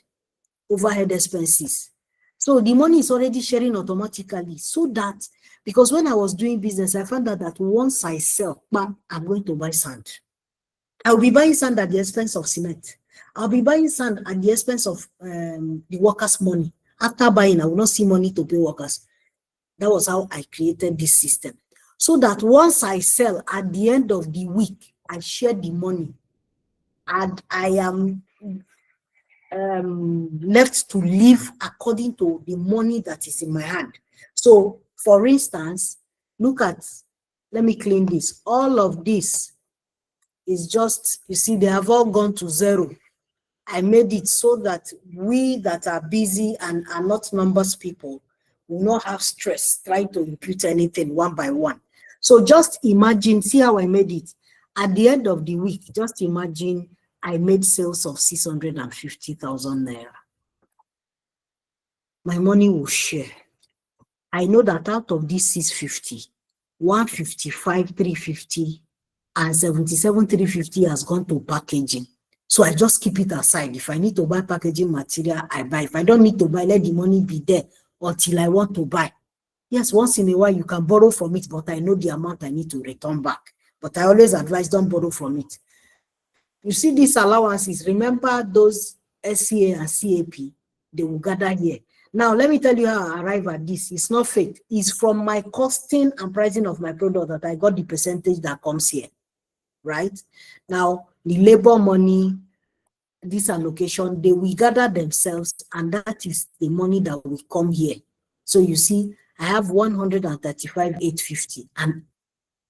expenses. So the money is already sharing automatically, so that, because when I was doing business, I found out that once I sell, bam, I'm going to buy sand. I'll be buying sand at the expense of cement. I'll be buying sand at the expense of the workers' money. After buying, I will not see money to pay workers. That was how I created this system. So that once I sell, at the end of the week, I share the money. And I am left to live according to the money that is in my hand. So, for instance, let me clean this. All of this is just, you see, they have all gone to zero. I made it so that we that are busy and are not numbers people will not have stress trying to impute anything one by one. So just imagine, see how I made it. At the end of the week, just imagine I made sales of 650,000 naira. My money will share. I know that out of this 650, 155, 350, and 77, 350 has gone to packaging. So I just keep it aside. If I need to buy packaging material, I buy. If I don't need to buy, let the money be there until I want to buy. Yes, once in a while you can borrow from it, but I know the amount I need to return back. But I always advise, don't borrow from it. You see these allowances, remember those SCA and CAP, they will gather here. Now, let me tell you how I arrive at this. It's not fake. It's from my costing and pricing of my product that I got the percentage that comes here, right? Now, the labor money, this allocation, they will gather themselves, and that is the money that will come here. So you see, I have 135,850, and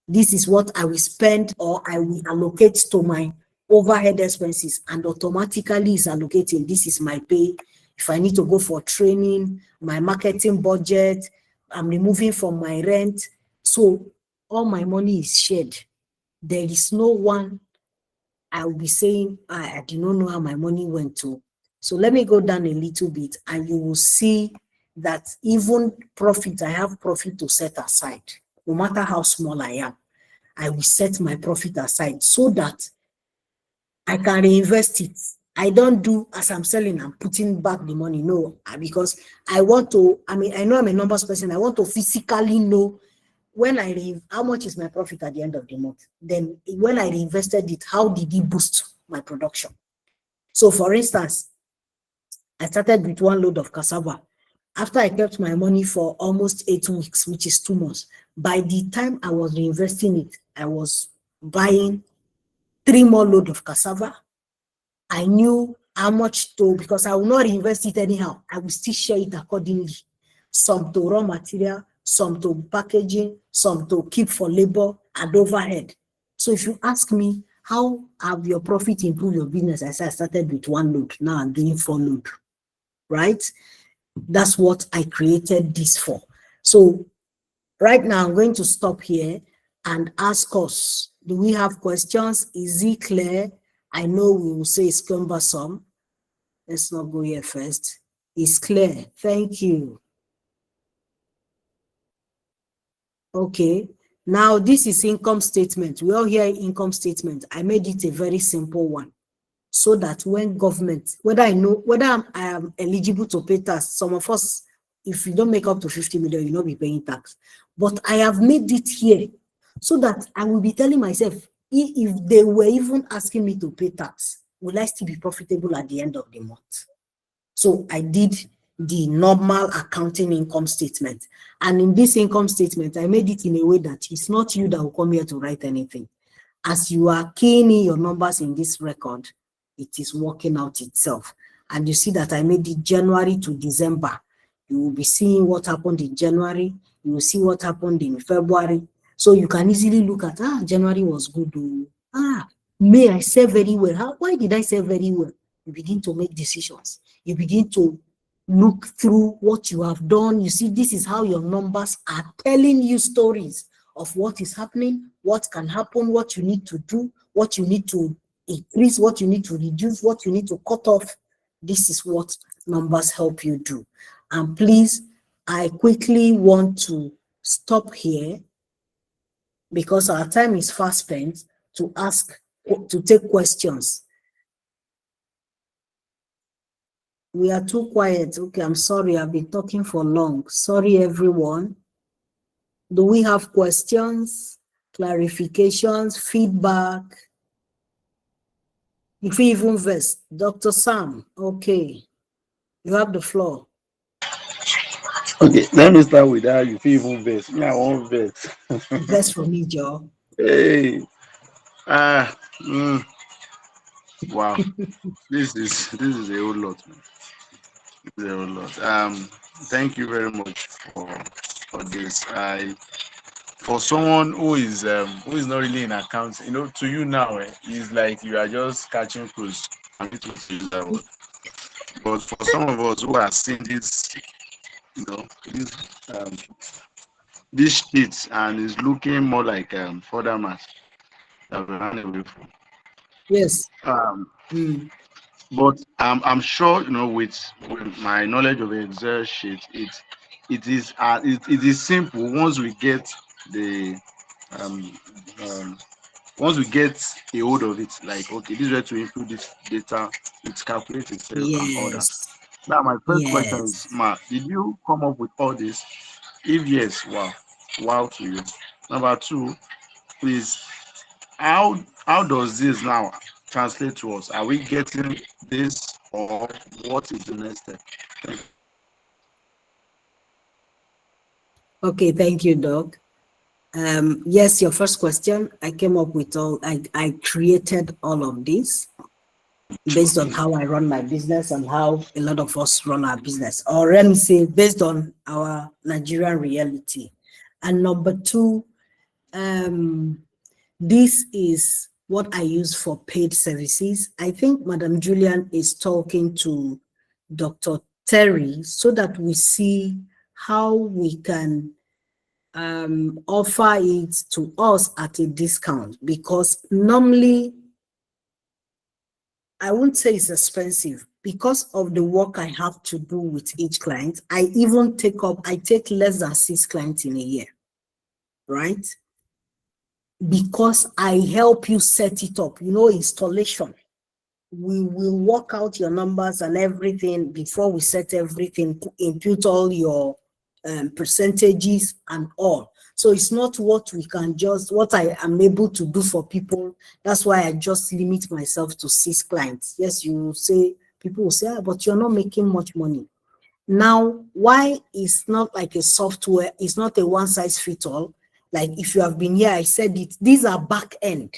this is what I will spend or I will allocate to my overhead expenses, and automatically is allocating. This is my pay. If I need to go for training, my marketing budget, I'm removing from my rent. So all my money is shared. There is no one I will be saying, I do not know how my money went to. So let me go down a little bit and you will see that even profit, I have profit to set aside. No matter how small I am, I will set my profit aside so that I can reinvest it. I don't do as I'm selling, I'm putting back the money. No, because I want to, I mean, I know I'm a numbers person. I want to physically know when how much is my profit at the end of the month? Then when I reinvested it, how did it boost my production? So for instance, I started with 1 load of cassava. After I kept my money for almost 8 weeks, which is 2 months, by the time I was reinvesting it, I was buying 3 more load of cassava. I knew how much to, because I will not reinvest it anyhow. I will still share it accordingly. Some to raw material, some to packaging, some to keep for labor and overhead. So if you ask me, how have your profit improved your business? I said I started with 1 load. Now I'm doing 4 load, right? That's what I created this for. So right now I'm going to stop here and ask us, do we have questions? Is it clear? I know we will say it's cumbersome. Let's not go here first. It's clear. Thank you. Okay. Now this is income statement. We all hear income statement. I made it a very simple one so that when government, whether I know whether I am eligible to pay tax, some of us, if you don't make up to 50 million, you'll not be paying tax. But I have made it here so that I will be telling myself, if they were even asking me to pay tax, will I still be profitable at the end of the month? So I did the normal accounting income statement. And in this income statement, I made it in a way that it's not you that will come here to write anything. As you are keying in your numbers in this record, it is working out itself. And you see that I made it January to December. You will be seeing what happened in January. You will see what happened in February. So you can easily look at, January was good. May I sell very well. Why did I sell very well? You begin to make decisions. You begin to look through what you have done. You see, this is how your numbers are telling you stories of what is happening, what can happen, what you need to do, what you need to increase, what you need to reduce, what you need to cut off. This is what numbers help you do. And please, I quickly want to stop here because our time is fast spent to take questions. We are too quiet. Okay, I'm sorry. I've been talking for long. Sorry, everyone. Do we have questions, clarifications, feedback? If we even verse, Dr. Sam, okay, you have the floor. Okay, let me start with that. You feel even vex. Me, I won't vex. Verse for me, Joe. Hey, ah, mm, wow. This is a whole lot, man. This is a whole lot. Thank you very much for this. For someone who is not really in accounts, to you now, it's like you are just catching cruise. I need to use that word. But for some of us who are seeing this, you know, this um this sheet and is looking more like further math that we ran away from. Yes. Um, Mm. but I'm sure with my knowledge of Excel sheet, it is simple once we get the um, um, once we get a hold of it. Like, okay, this is where to input this data, it calculates itself and all that. Yes. Now my first question is, Yes. Ma, did you come up with all this? If yes, wow, wow to you. Number two, please, how does this now translate to us? Are we getting this, or what is the next step? Okay, thank you, Doc. Yes, your first question, I came up with I created all of this based on how I run my business and how a lot of us run our business, or let me say, based on our Nigerian reality. And number two, this is what I use for paid services. I think Madam Julian is talking to Dr. Terry so that we see how we can offer it to us at a discount, because normally I wouldn't say it's expensive because of the work I have to do with each client. I take less than 6 clients in a year, right? Because I help you set it up, installation. We will work out your numbers and everything before we set everything, input all your percentages and all. So it's not what I am able to do for people. That's why I just limit myself to 6 clients. Yes, people will say, but you're not making much money. Now, why it's not like a software, it's not a one size fits all. Like if you have been here, I said it, these are back end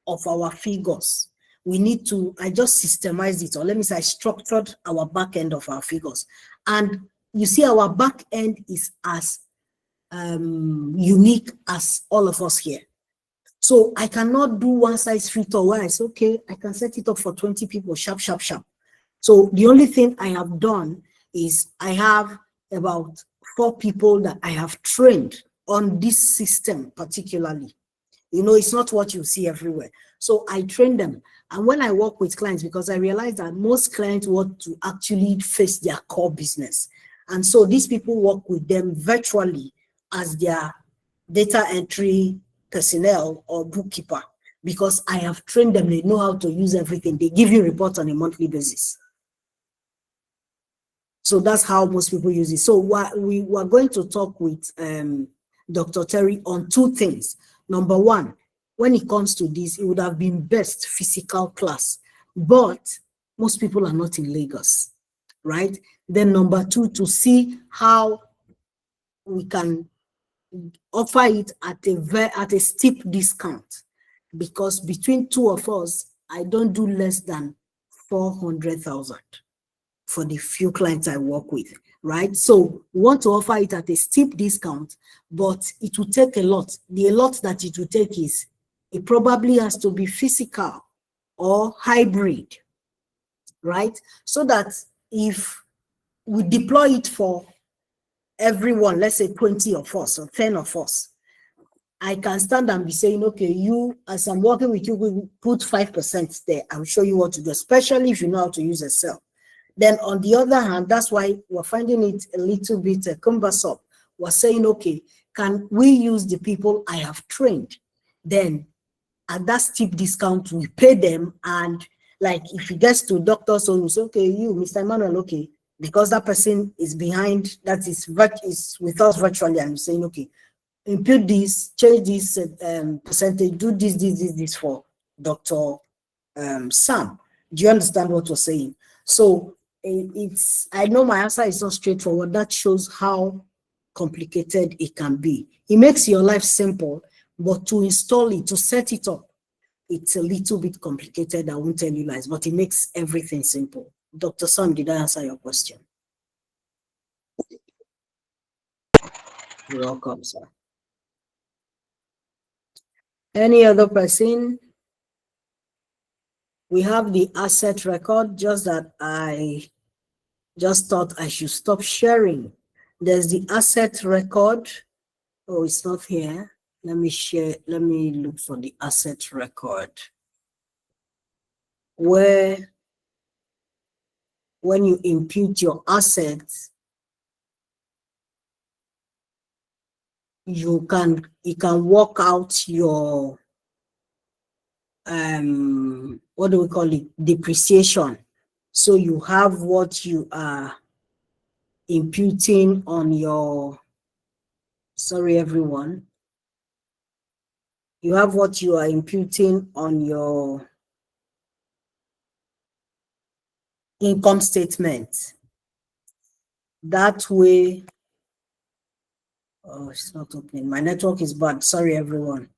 of our figures. I just systemized it, or let me say I structured our back end of our figures. And you see our back end is as unique as all of us here. So I cannot do one size fits all where I say, okay, I can set it up for 20 people, sharp, sharp, sharp. So the only thing I have done is I have about 4 people that I have trained on this system particularly. It's not what you see everywhere. So I train them. And when I work with clients, because I realize that most clients want to actually face their core business. And so these people work with them virtually as their data entry personnel or bookkeeper, because I have trained them. They know how to use everything. They give you reports on a monthly basis. So that's how most people use it. So we were going to talk with Dr. Terry on 2 things. Number 1, when it comes to this, it would have been best physical class, but most people are not in Lagos, right? Then number 2, to see how we can offer it at a steep discount, because between 2 of us, I don't do less than 400,000 for the few clients I work with, right? So we want to offer it at a steep discount, but it will take a lot. The lot that it will take is, it probably has to be physical or hybrid, right? So that if we deploy it for everyone, let's say 20 of us or 10 of us, I can stand and be saying, okay, you, as I'm working with you, we put 5% there. I'll show you what to do, especially if you know how to use Excel. Then on the other hand, that's why we're finding it a little bit cumbersome. We're saying, okay, can we use the people I have trained? Then at that steep discount, we pay them. And like if it gets to doctor's, so we say, okay, you, Mr. Emmanuel, okay, because that person is behind, that is with us virtually, I'm saying, okay, input this, change this percentage, do this for Dr. Sam. Do you understand what we're saying? So I know my answer is not straightforward. That shows how complicated it can be. It makes your life simple, but to install it, to set it up, it's a little bit complicated. I won't tell you lies, but it makes everything simple. Dr. Sam, did I answer your question? You're welcome, sir. Any other person? We have the asset record, just that I just thought I should stop sharing. There's the asset record. Oh, it's not here. Let me share. Let me look for the asset record, where when you impute your assets, it can work out your what do we call it, depreciation. So you have what you are imputing on your, sorry everyone, you have what you are imputing on your income statement. That way, oh, it's not opening. My network is bad. Sorry, everyone.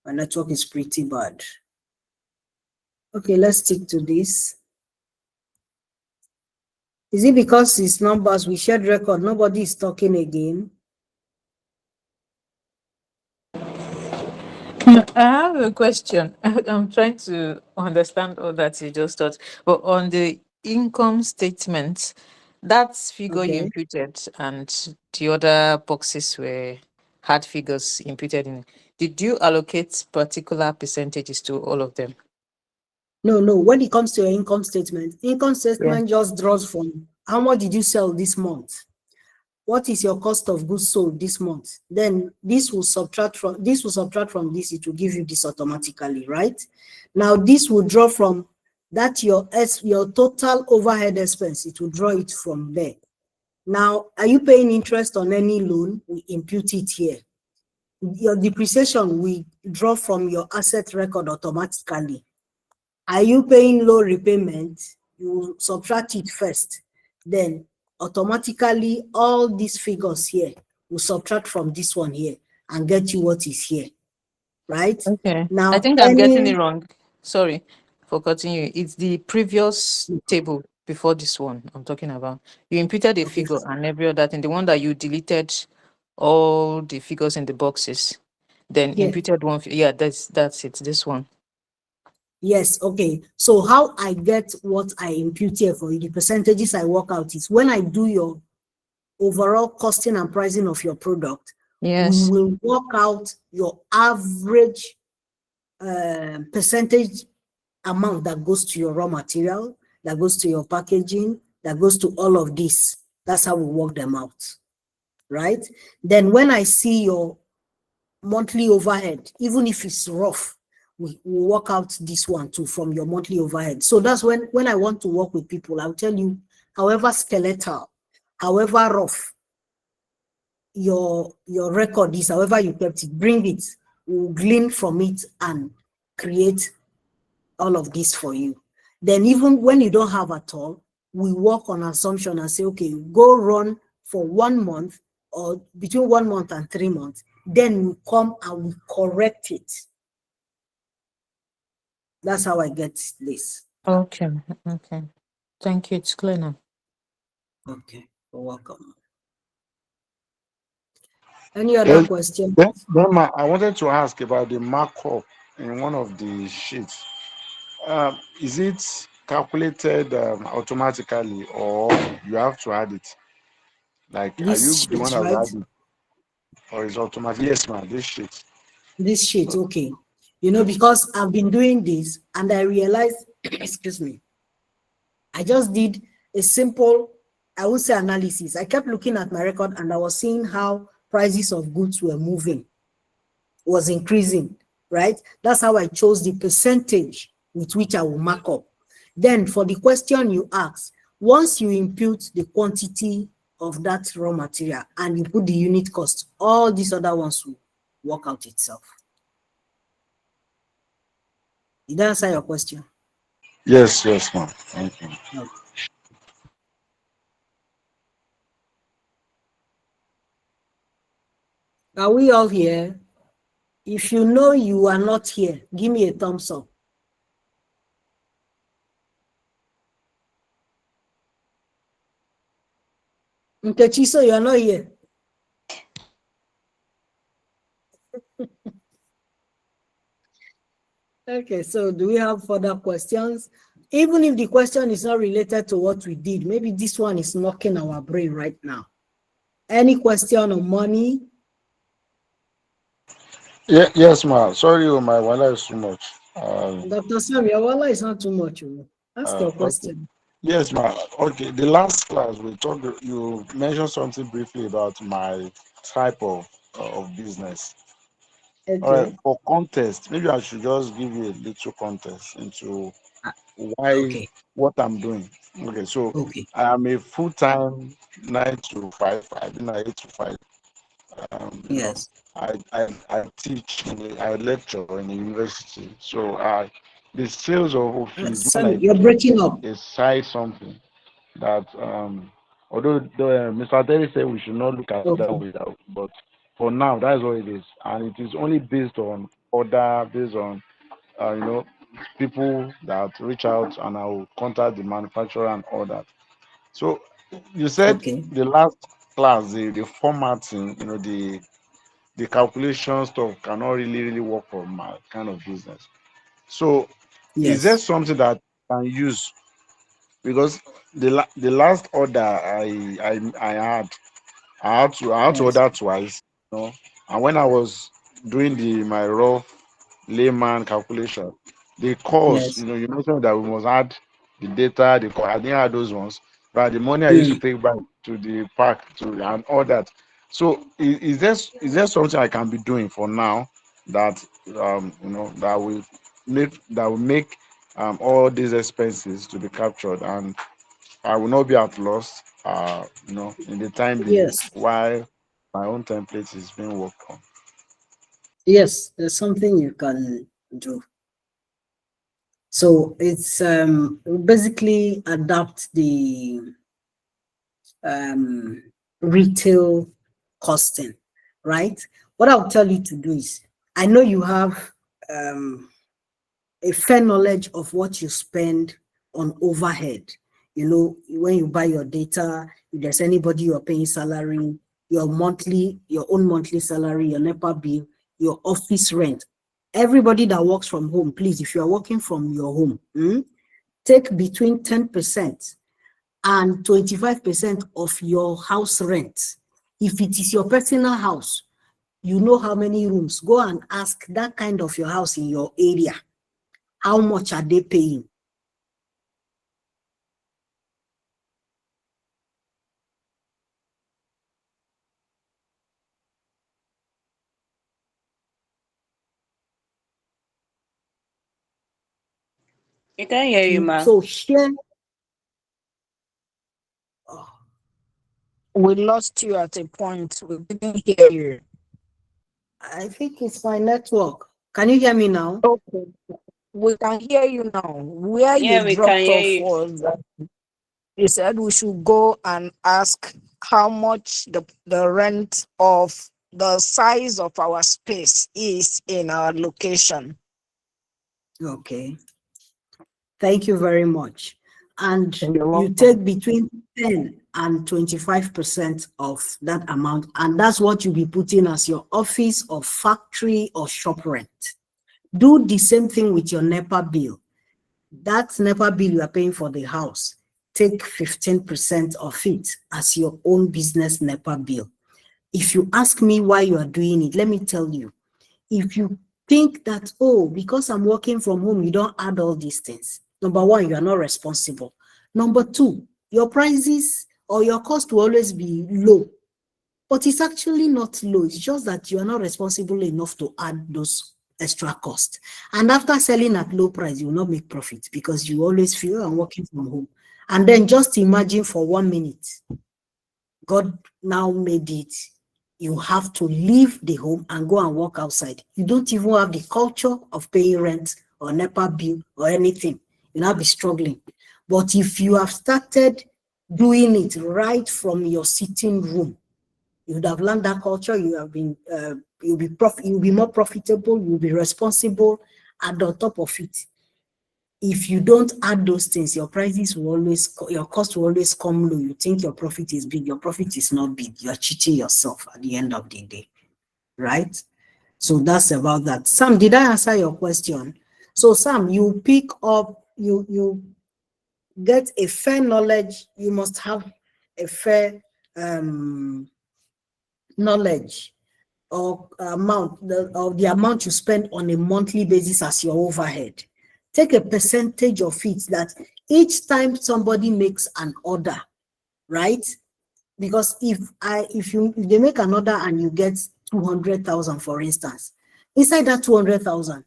My network is pretty bad. Okay, let's stick to this. Is it because it's numbers, we shared record, nobody is talking again? I have a question. I'm trying to understand all that you just taught. But on the income statement, that figure you Okay. imputed and the other boxes were hard figures imputed in. Did you allocate particular percentages to all of them? No. When it comes to your income Yeah. statement just draws from how much did you sell this month? What is your cost of goods sold this month? Then this will subtract from this, it will give you this automatically, right? Now this will draw from that your total overhead expense, it will draw it from there. Now, are you paying interest on any loan? We impute it here. Your depreciation we draw from your asset record automatically. Are you paying low repayment? You subtract it first. Then automatically all these figures here will subtract from this one here and get you what is here, right? Okay. I Now, think I'm getting it any wrong. Sorry for cutting you. It's the previous table before this one I'm talking about. You imputed a okay, figure and every other thing. The one that you deleted all the figures in the boxes, then yeah, imputed one. Yeah, that's it. This one. yes, okay. So how I get what I impute here for you, the percentages I work out is when I do your overall costing and pricing of your product, we Yes. will work out your average percentage amount that goes to your raw material, that goes to your packaging, that goes to all of this. That's how we work them out, right? Then when I see your monthly overhead, even if it's rough, we work out this one too from your monthly overhead. So that's when I want to work with people, I'll tell you, however skeletal, however rough your record is, however you kept it, bring it. We'll glean from it and create all of this for you. Then even when you don't have at all, we work on assumption and say, okay, go run for 1 month or between 1 month and 3 months. Then we come and we correct it. That's how I get this. Okay. Okay. Thank you. It's clear now. Okay, you're welcome. Any other Yes. questions? I wanted to ask about the markup in one of the sheets. Is it calculated automatically, or you have to add it? Like, are you This the one sheet, that will right? add it, or is it automatic? Yes, ma'am. This sheet. This sheet, okay. Because I've been doing this and I realized, excuse me, I just did a simple, I would say, analysis. I kept looking at my record and I was seeing how prices of goods were moving, was increasing, right? That's how I chose the percentage with which I will mark up. Then for the question you asked, once you impute the quantity of that raw material and you put the unit cost, all these other ones will work out itself. Did that answer your question? Yes, yes, ma'am. Thank you. No. Are we all here? If you know you are not here, give me a thumbs up. Nkechi, so you are not here. Okay, so do we have further questions? Even if the question is not related to what we did, maybe this one is knocking our brain right now. Any question on money? Yeah, yes, ma'am. Sorry, oh, my wallet is too much. Dr. Sam, your wallet is not too much. Ask your Okay. question. Yes, ma'am. Okay. The last class we talked, you mentioned something briefly about my type of business. All right. Okay. For context, maybe I should just give you a little context into Ah, why okay. what I'm doing. Okay. So Okay. I am a full-time 9 to 5. I've been at 8 to 5. You know, Yes. I teach, I lecture in the university. So the sales of food is more Sam, like you're breaking up. a side something that although Mr. Terry said we should not look at it that Okay. way, but for now that's what it is, and it is only based on order, based on you know, people that reach out, and I will contact the manufacturer and all that. So you said Okay. the last class, the formatting, the calculation stuff cannot really work for my kind of business. So is there Yes. something that I can use? Because the last order I had to Yes. order twice, you know. And when I was doing the my rough layman calculation, The cost, Yes. you mentioned that we must add the data, the cost. I didn't add those ones, but the money I used to Mm. take back to the park to and all that. So is there something I can be doing for now that that will make all these expenses to be captured, and I will not be at loss in the time being Yes. while my own template is being worked on. Yes, there's something you can do. So it's basically adapt the um, retail costing, right? What I'll tell you to do is, I know you have um, a fair knowledge of what you spend on overhead. You know, when you buy your data, if there's anybody you're paying salary, your own monthly salary, your NEPA bill, your office rent. Everybody that works from home, please, if you are working from your home, take between 10% and 25% of your house rent. If it is your personal house, you know how many rooms. Go and ask that kind of your house in your area. How much are they paying? I can hear you, ma. So share. Oh, We lost you at a point. We didn't hear you. I think it's my network. Can you hear me now? Okay. We can hear you now. Where you Yeah, we can dropped hear off you. was that you said we should go and ask how much the rent of the size of our space is in our location. Okay. Thank you very much. And You're you welcome. take between 10 and 25% of that amount, and that's what you'll be putting as your office or factory or shop rent. Do the same thing with your NEPA bill. That NEPA bill you are paying for the house, take 15% of it as your own business NEPA bill. If you ask me why you are doing it, let me tell you. If you think that, oh, because I'm working from home, you don't add all these things. Number one, you are not responsible. Number two, your prices or your cost will always be low, but it's actually not low. It's just that you are not responsible enough to add those extra costs. And after selling at low price, you will not make profit because you always feel I'm working from home. And then just imagine for 1 minute, God now made it. You have to leave the home and go and work outside. You don't even have the culture of paying rent or NEPA bill or anything. You'll not be struggling. But if you have started doing it right from your sitting room, you would have learned that culture. You have been, you'll be more profitable. You'll be responsible. And on top of it, if you don't add those things, your prices will always, your cost will always come low. You think your profit is big, your profit is not big. You're cheating yourself at the end of the day, right? So that's about that. Sam, did I answer your question? So Sam, you pick up, you get a fair knowledge. You must have a fair knowledge or of the amount you spend on a monthly basis as your overhead. Take a percentage of it that each time somebody makes an order, right? Because if they make an order and you get 200,000, for instance, inside that 200,000,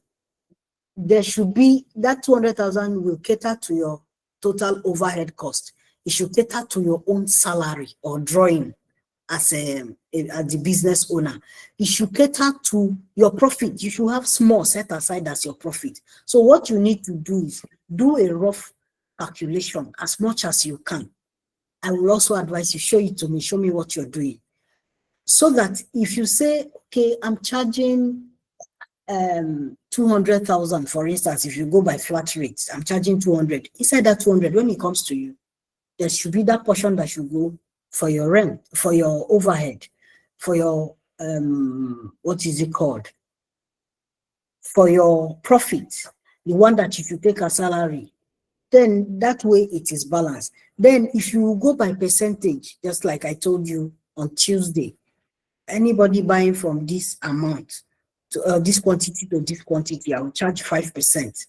there should be that 200,000 will cater to your total overhead cost. It should cater to your own salary or drawing as as the business owner. It should cater to your profit. You should have small set aside as your profit. So what you need to do is do a rough calculation as much as you can. I will also advise you, show it to me, show me what you're doing. So that if you say, okay, I'm charging 200,000, for instance, if you go by flat rates, I'm charging 200. Inside that 200, when it comes to you, there should be that portion that should go for your rent, for your overhead, for your what is it called? For your profit, the one that if you take a salary, then that way it is balanced. Then if you go by percentage, just like I told you on Tuesday, anybody buying from this amount this quantity to this quantity, I will charge 5%.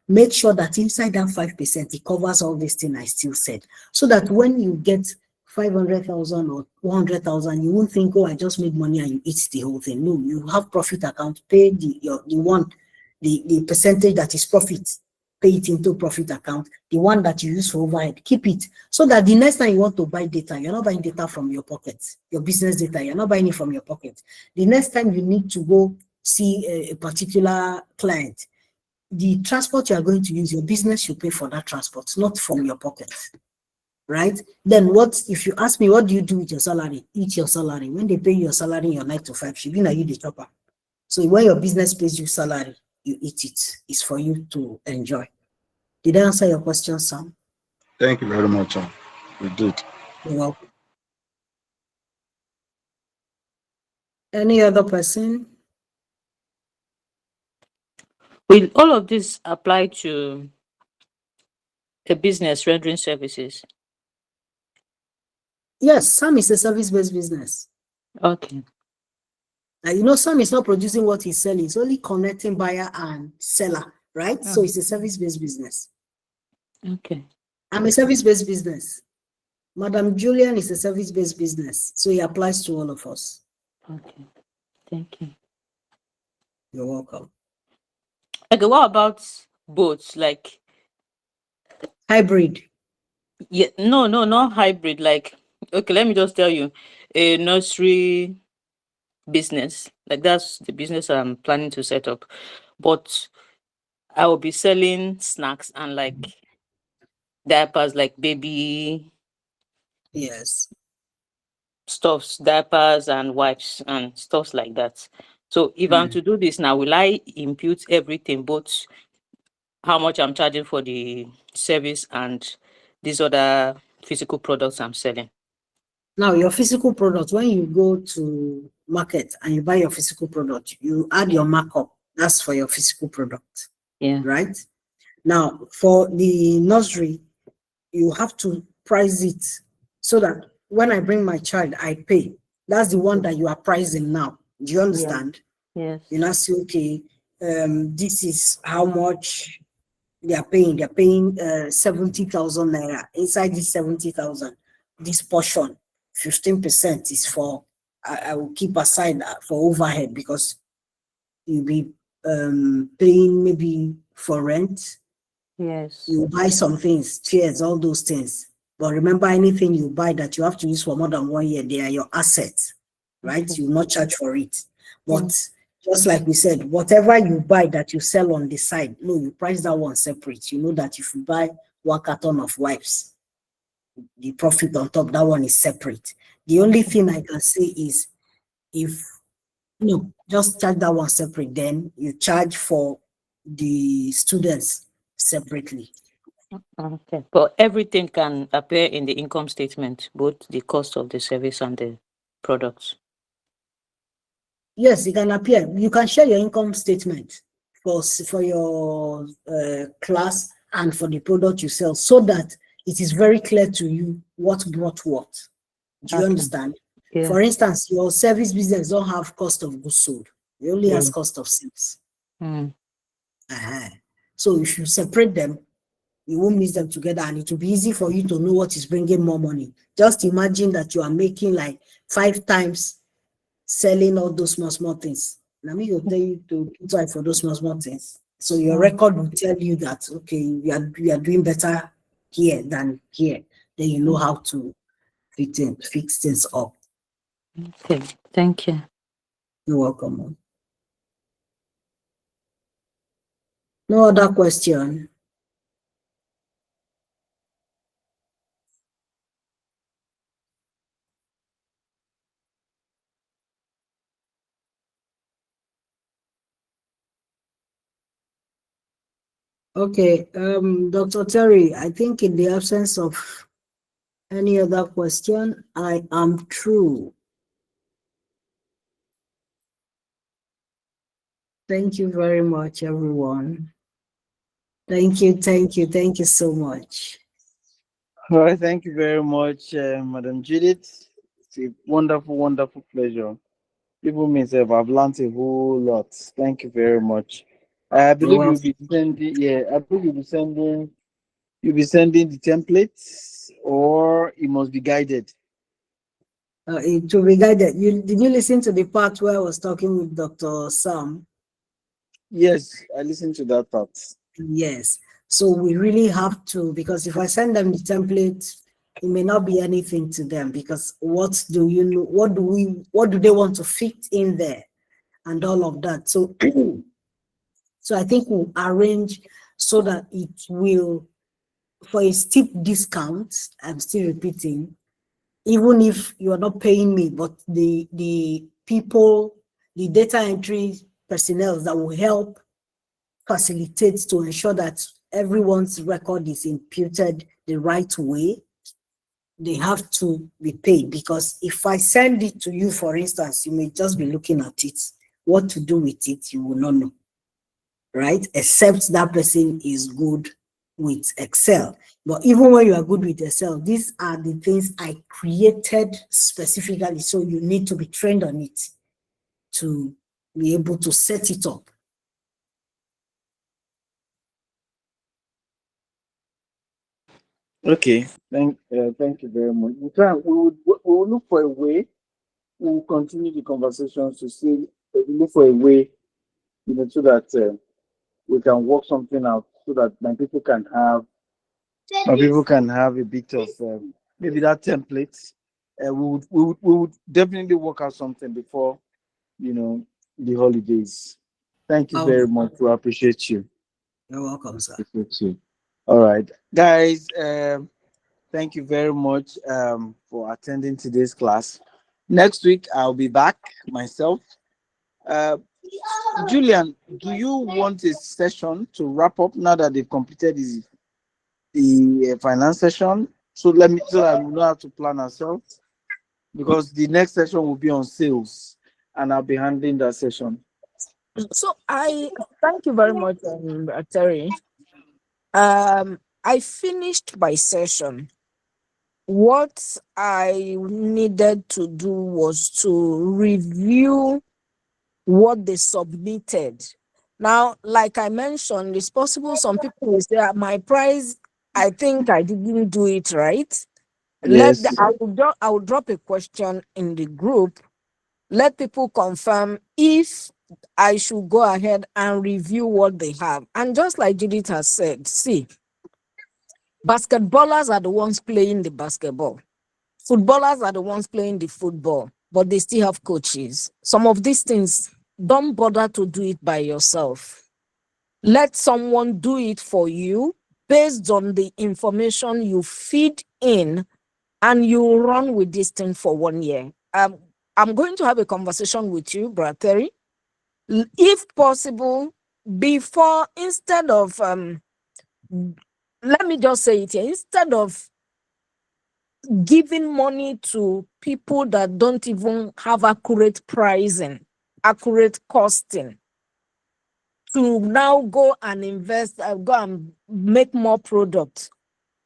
Make sure that inside that 5%, it covers all this thing I still said. So that when you get 500,000 or 100,000, you won't think, oh, I just made money and you eat the whole thing. No, you have profit account, pay the percentage that is profit, pay it into profit account. The one that you use for overhead, keep it. So that the next time you want to buy data, you're not buying data from your pocket, your business data, you're not buying it from your pocket. The next time you need to go see a particular client, the transport you are going to use, your business should pay for that transport, not from your pocket, right? Then what, if you ask me, what do you do with your salary? Eat your salary. When they pay your salary in your 9 to 5, should be you the chopper. So when your business pays you salary, you eat it. It's for you to enjoy. Did I answer your question, Sam? Thank you very much. You did. You're welcome. Any other person? Will all of this apply to a business rendering services? Yes, Sam is a service-based business. Okay. Sam is not producing what he's selling. It's only connecting buyer and seller, right? So it's a service-based business. Okay. I'm a service-based business. Madam Julian is a service-based business. So it applies to all of us. Okay. Thank you. You're welcome. Okay, what about boats? Like hybrid? Yeah, no, not hybrid. Like, okay, let me just tell you, a nursery business. Like that's the business I'm planning to set up. But I will be selling snacks and like diapers, like baby Yes. stuffs, diapers and wipes and stuff like that. So if I'm to do this now, will I impute everything, both how much I'm charging for the service and these other physical products I'm selling? Now, your physical product, when you go to market and you buy your physical product, you add your markup. That's for your physical product. Yeah. Right? Now, for the nursery, you have to price it so that when I bring my child, I pay. That's the one that you are pricing now. Do you understand? Yes. You now say, okay, this is how much they are paying. They are paying 70,000 naira. Inside this 70,000, this portion, 15% is for, I will keep aside for overhead, because you'll be paying maybe for rent. Yes. You buy some things, chairs, all those things. But remember, anything you buy that you have to use for more than 1 year, they are your assets, right? Okay. You will not charge for it. But just like we said, whatever you buy that you sell on the side, no, you price that one separate. You know that if you buy 1 carton of wipes, the profit on top, that one is separate. The only thing I can say is, if just charge that one separate, then you charge for the students separately. Okay. But everything can appear in the income statement, both the cost of the service and the products. Yes, it can appear. You can share your income statement for your class and for the product you sell, so that it is very clear to you what brought what. Do you Okay. understand? Yeah. For instance, your service business don't have cost of goods sold. It only has cost of sales. So if you separate them, you won't mix them together, and it will be easy for you to know what is bringing more money. Just imagine that you are making like 5 times selling all those small things. Now me will tell you to try for those small things. So your record will tell you that, okay, you are doing better here than here. Then you know how to fix things up. Okay. Thank you. You're welcome, Mom. No other question? Okay, Dr. Terry, I think in the absence of any other question, I am through. Thank you very much, everyone. Thank you so much. All right, thank you very much, Madam Judith. It's a wonderful, wonderful pleasure Even myself, I've learned a whole lot. Thank you very much. I You're believe you'll welcome. be sending. Yeah, I believe you'll be sending. You'll be sending the templates, or it must be guided. It will be guided. Did you listen to the part where I was talking with Dr. Sam? Yes, I listened to that part. Yes. So we really have to, because if I send them the template, it may not be anything to them, because what do you know? What do they want to fit in there and all of that? So, so I think we'll arrange so that it will, for a steep discount, I'm still repeating, even if you're not paying me, but the people, the data entry personnel that will help facilitate to ensure that everyone's record is imputed the right way, they have to be paid. Because if I send it to you, for instance, you may just be looking at it. What to do with it, you will not know, right? Except that person is good with Excel. But even when you are good with Excel, these are the things I created specifically. So you need to be trained on it to be able to set it up. Okay, thank you very much. We will look for a way. We will continue the conversation to see. We look for a way, so that we can work something out, so that my people can have a bit of maybe that template. We would definitely work out something before you know the holidays. Thank you very Oh, much. We appreciate you. you're welcome, sir. Appreciate you. All right, guys. Thank you very much for attending today's class. Next week I'll be back myself. Uh, Julian, do you want a session to wrap up now that they've completed the finance session? So that we know how to plan ourselves, because the next session will be on sales, and I'll be handling that session. So I thank you very much, Terry. I finished my session. What I needed to do was to review what they submitted. Now, like I mentioned, it's possible some people will say, "Ah, my price, I think I didn't do it right." Yes. I will drop a question in the group. Let people confirm if I should go ahead and review what they have. And just like Judith has said, see, basketballers are the ones playing the basketball. Footballers are the ones playing the football, but they still have coaches. Some of these things, don't bother to do it by yourself. Let someone do it for you based on the information you feed in, and you run with this thing for 1 year. I'm going to have a conversation with you, Brother Terry. If possible, before, instead of, let me just say it here, instead of giving money to people that don't even have accurate pricing, accurate costing, to now go and invest, go and make more products.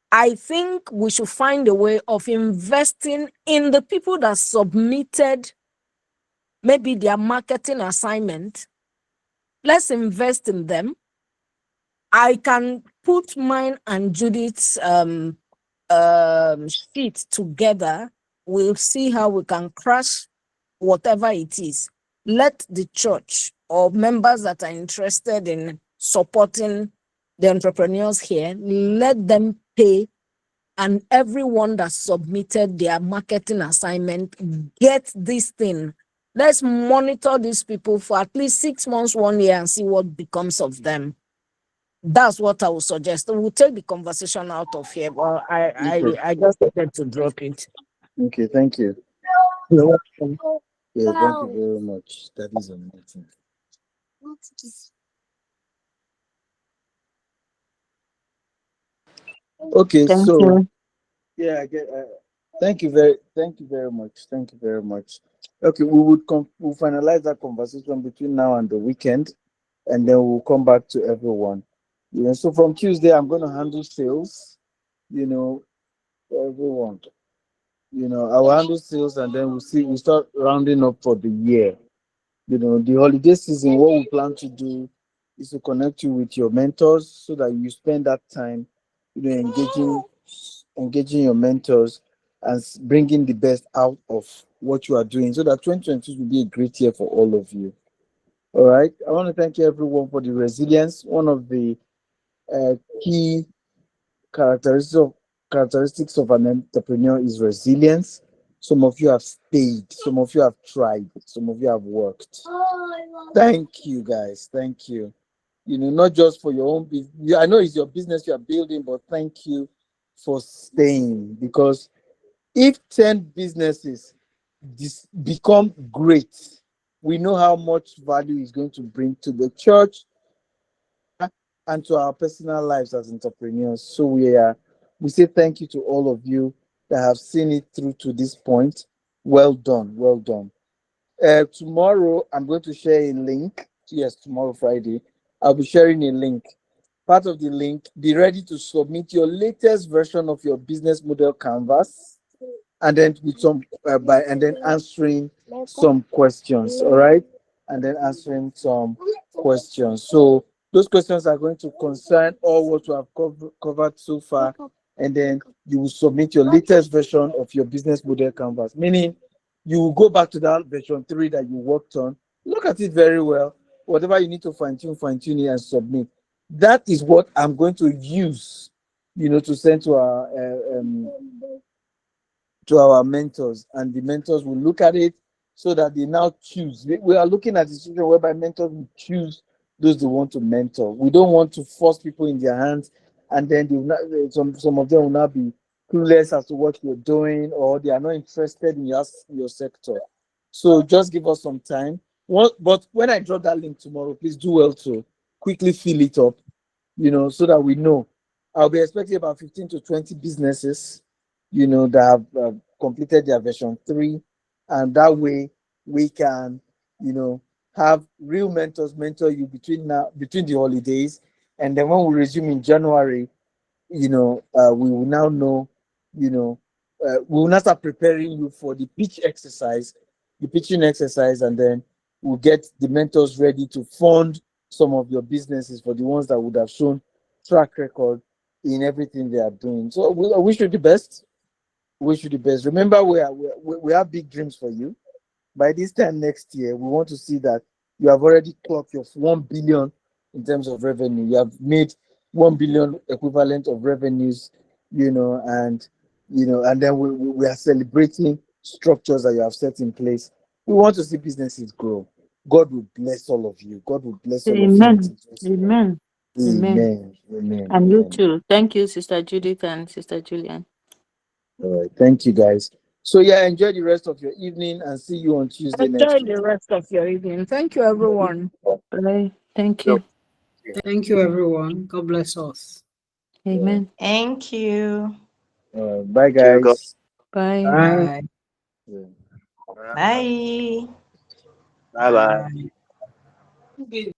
I think we should find a way of investing in the people that submitted maybe their marketing assignment. Let's invest in them. I can put mine and Judith's sheet together. We'll see how we can crash whatever it is. Let the church or members that are interested in supporting the entrepreneurs here, let them pay, and everyone that submitted their marketing assignment get this thing. Let's monitor these people for at least 6 months, 1 year, and see what becomes of them. That's what I would suggest. We'll take the conversation out of here, but Okay. I just wanted to drop it. Okay. Thank you. You're welcome. Yeah. Thank you very much. That is amazing. Okay. Thank So you. yeah, I get. Thank you very much. Thank you very much. Okay, we'll finalize that conversation between now and the weekend, and then we'll come back to everyone. So from Tuesday, I'm going to handle sales. For everyone. I will handle sales, and then we'll start rounding up for the year. The holiday season, what we plan to do is to connect you with your mentors so that you spend that time, engaging your mentors and bringing the best out of what you are doing, so that 2022 will be a great year for all of you. All right. I want to thank everyone for the resilience. One of the key characteristics of an entrepreneur is resilience. Some of you have stayed, some of you have tried, some of you have worked. Thank you, guys. Thank you. Not just for your own business. I know it's your business you are building, but thank you for staying, because if 10 businesses become great, we know how much value it's going to bring to the church and to our personal lives as entrepreneurs. So we say thank you to all of you that have seen it through to this point. Well done, well done. Tomorrow I'm going to share a link. Yes, tomorrow Friday, I'll be sharing a link. Part of the link, be ready to submit your latest version of your business model canvas, and then with some and then answering some questions. All right, and then answering some questions. So those questions are going to concern all what we have covered so far, and then you will submit your latest version of your business model canvas, meaning you will go back to that version 3 that you worked on, look at it very well, whatever you need to fine tune it and submit. That is what I'm going to use, to send to our mentors, and the mentors will look at it so that they now choose. We are looking at a situation whereby mentors will choose those they want to mentor. We don't want to force people in their hands, and then they will not, some of them will not be clueless as to what you're doing, or they are not interested in your sector. So just give us some time. But when I drop that link tomorrow, please do well to quickly fill it up, so that we know. I'll be expecting about 15 to 20 businesses, that have completed their version 3. And that way we can, have real mentors mentor you between the holidays. And then when we resume in January, we will now know, we will now start preparing you for the pitching exercise, and then we'll get the mentors ready to fund some of your businesses for the ones that would have shown track record in everything they are doing. So I wish you the best. Wish you the best. Remember, we have big dreams for you. By this time next year, we want to see that you have already clocked your 1 billion in terms of revenue. You have made 1 billion equivalent of revenues, and then we are celebrating structures that you have set in place. We want to see businesses grow. God will bless all of you. God will bless all of you. Amen. Amen. Amen. Amen. Amen. And you Amen. too. Thank you, Sister Judith and Sister Julian. All right. Thank you, guys. So enjoy the rest of your evening, and see you on Tuesday next Enjoy week. the rest of your evening. Thank you, everyone. Bye. Thank you. Thank you, everyone. God bless us. Amen. Thank you. Bye, Thank you, God. guys. Bye. Bye. Yeah. Bye. Bye bye. Bye.